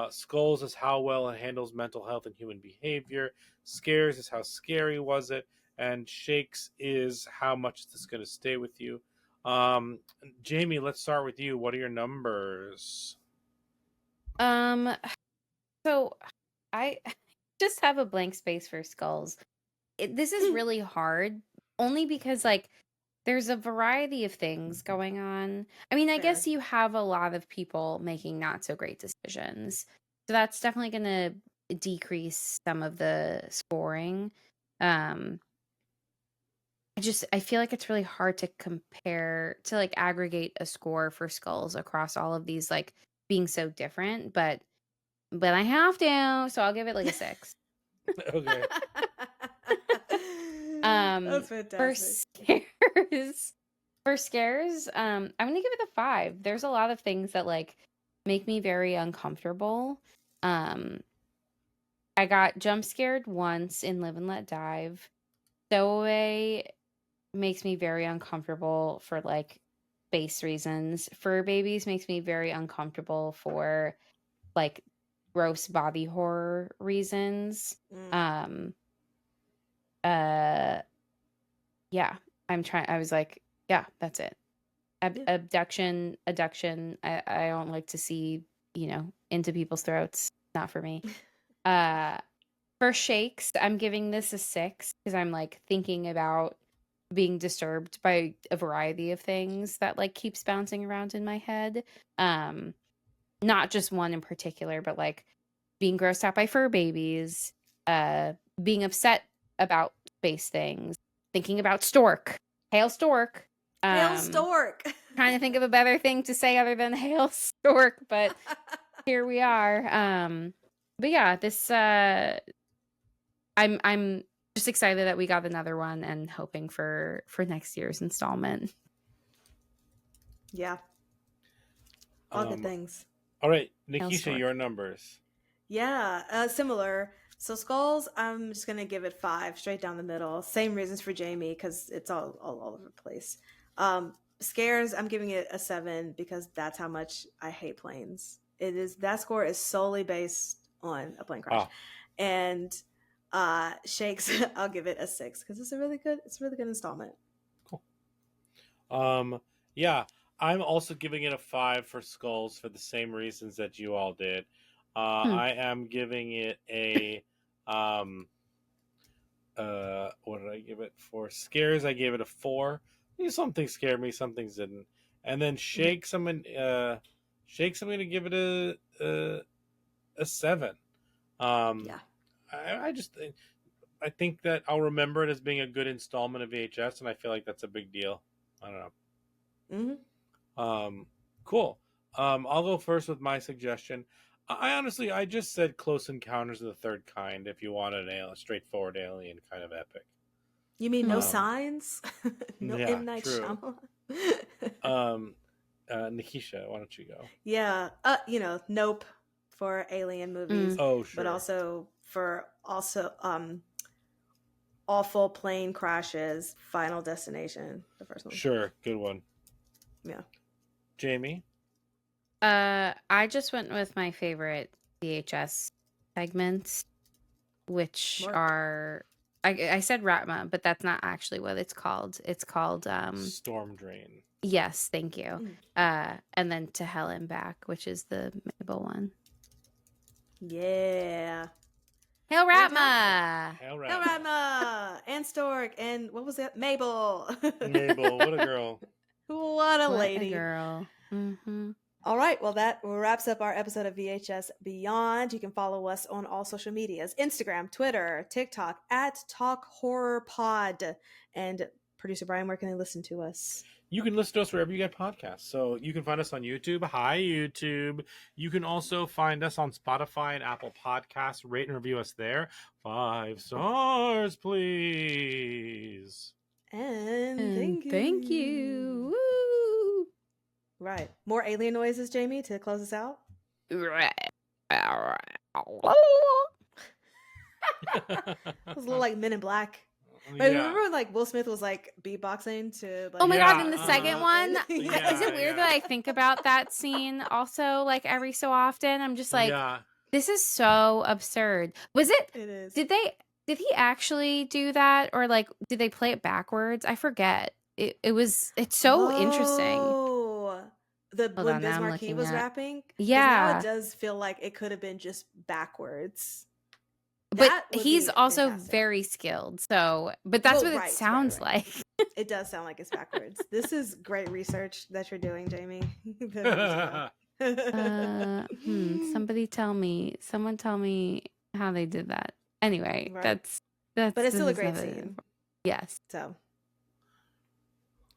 Skulls is how well it handles mental health and human behavior. Scares is how scary was it. And shakes is how much is this going to stay with you. Jamie, let's start with you. What are your numbers? So I just have a blank space for skulls. This is really hard, only because like there's a variety of things going on. I mean, I Fair. guess you have a lot of people making not so great decisions. So that's definitely going to decrease some of the scoring. I feel like it's really hard to compare to like aggregate a score for skulls across all of these like being so different, but I have to, so I'll give it like a 6. Okay. That's For fantastic. scares, I'm gonna give it a 5. There's a lot of things that like make me very uncomfortable. I got jump scared once in Live and Let Dive. Stowaway makes me very uncomfortable for like base reasons. Fur Babies makes me very uncomfortable for like gross body horror reasons. Mm. Yeah, I was like, yeah, that's it. Yeah. Abduction. I don't like to see, into people's throats. Not for me. For shakes, I'm giving this a 6 because I'm like thinking about being disturbed by a variety of things that like keeps bouncing around in my head. Not just one in particular, but like being grossed out by fur babies, being upset about space things, thinking about stork. Hail stork. Hail stork. Trying to think of a better thing to say other than hail stork, but here we are. But yeah, this I'm just excited that we got another one and hoping for next year's installment. Yeah. All good things. All right, Hail Nikisha, stork. your numbers. Yeah, similar. So skulls, I'm just gonna give it 5, straight down the middle. Same reasons for Jamie because it's all over the place. Scares, I'm giving it a 7 because that's how much I hate planes. That score is solely based on a plane crash, and shakes, I'll give it a 6 because it's a really good installment. Cool. Yeah, I'm also giving it a 5 for skulls for the same reasons that you all did. I am giving it a what did I give it for scares? I gave it a 4. Some things scared me, some things didn't. And then shakes, I'm gonna give it a 7. Yeah. I think that I'll remember it as being a good installment of VHS, and I feel like that's a big deal. I don't know. Mm-hmm. Cool. I'll go first with my suggestion. I just said Close Encounters of the Third Kind if you want a straightforward alien kind of epic. You mean no signs? No Yeah, M. Night true. Shyamalan? Nikisha, why don't you go? Yeah, Nope for alien movies. Oh, sure. But also for awful plane crashes, Final Destination, the first one. Sure, good one. Yeah. Jamie? I just went with my favorite VHS segments, which are I said Ratma, but that's not actually what it's called. It's called Storm Drain. Yes, thank you. And then To Hell and Back, which is the Mabel one. Yeah. Hail Ratma! Hell No, right. Radma and Stork and what was it? Mabel. Mabel, what a girl. What a What lady. a girl. Mm-hmm. All right, well, that wraps up our episode of VHS Beyond. You can follow us on all social medias: Instagram, Twitter, TikTok, at Talk Horror Pod. And producer Brian, where can they listen to us? You can listen to us wherever you get podcasts. So you can find us on YouTube. Hi, YouTube. You can also find us on Spotify and Apple Podcasts. Rate and review us there. 5 stars, please. And thank you. Thank you. Woo! Right. More alien noises, Jamie, to close us out? Right. It was a little like Men in Black. Wait, Yeah. remember when like Will Smith was like beatboxing to like Oh my Yeah, god, in the second one, Yeah, is it weird that I think about that scene also like every so often? I'm just like, yeah. this is so absurd. Was it? It is. Did he actually do that, or like did they play it backwards? I forget. It's so interesting. Oh, Hold when on, now Biz I'm Marquee looking was at- rapping. 'Cause Yeah. now it does feel like it could have been just backwards. But That would he's be also fantastic. very skilled. So, but that's Well, what right, it sounds right. like. It does sound like it's backwards. This is great research that you're doing, Jamie. That means well. Someone tell me how they did that. Anyway, Right. that's But it's still a this is great another- scene. Yes. So,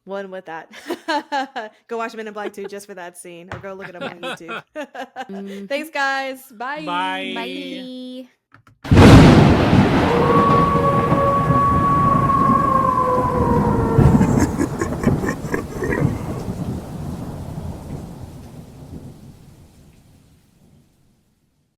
one with that. Go watch Men in Black 2 just for that scene, or go look it up on YouTube. Mhm. Thanks, guys. Bye. Bye. Bye.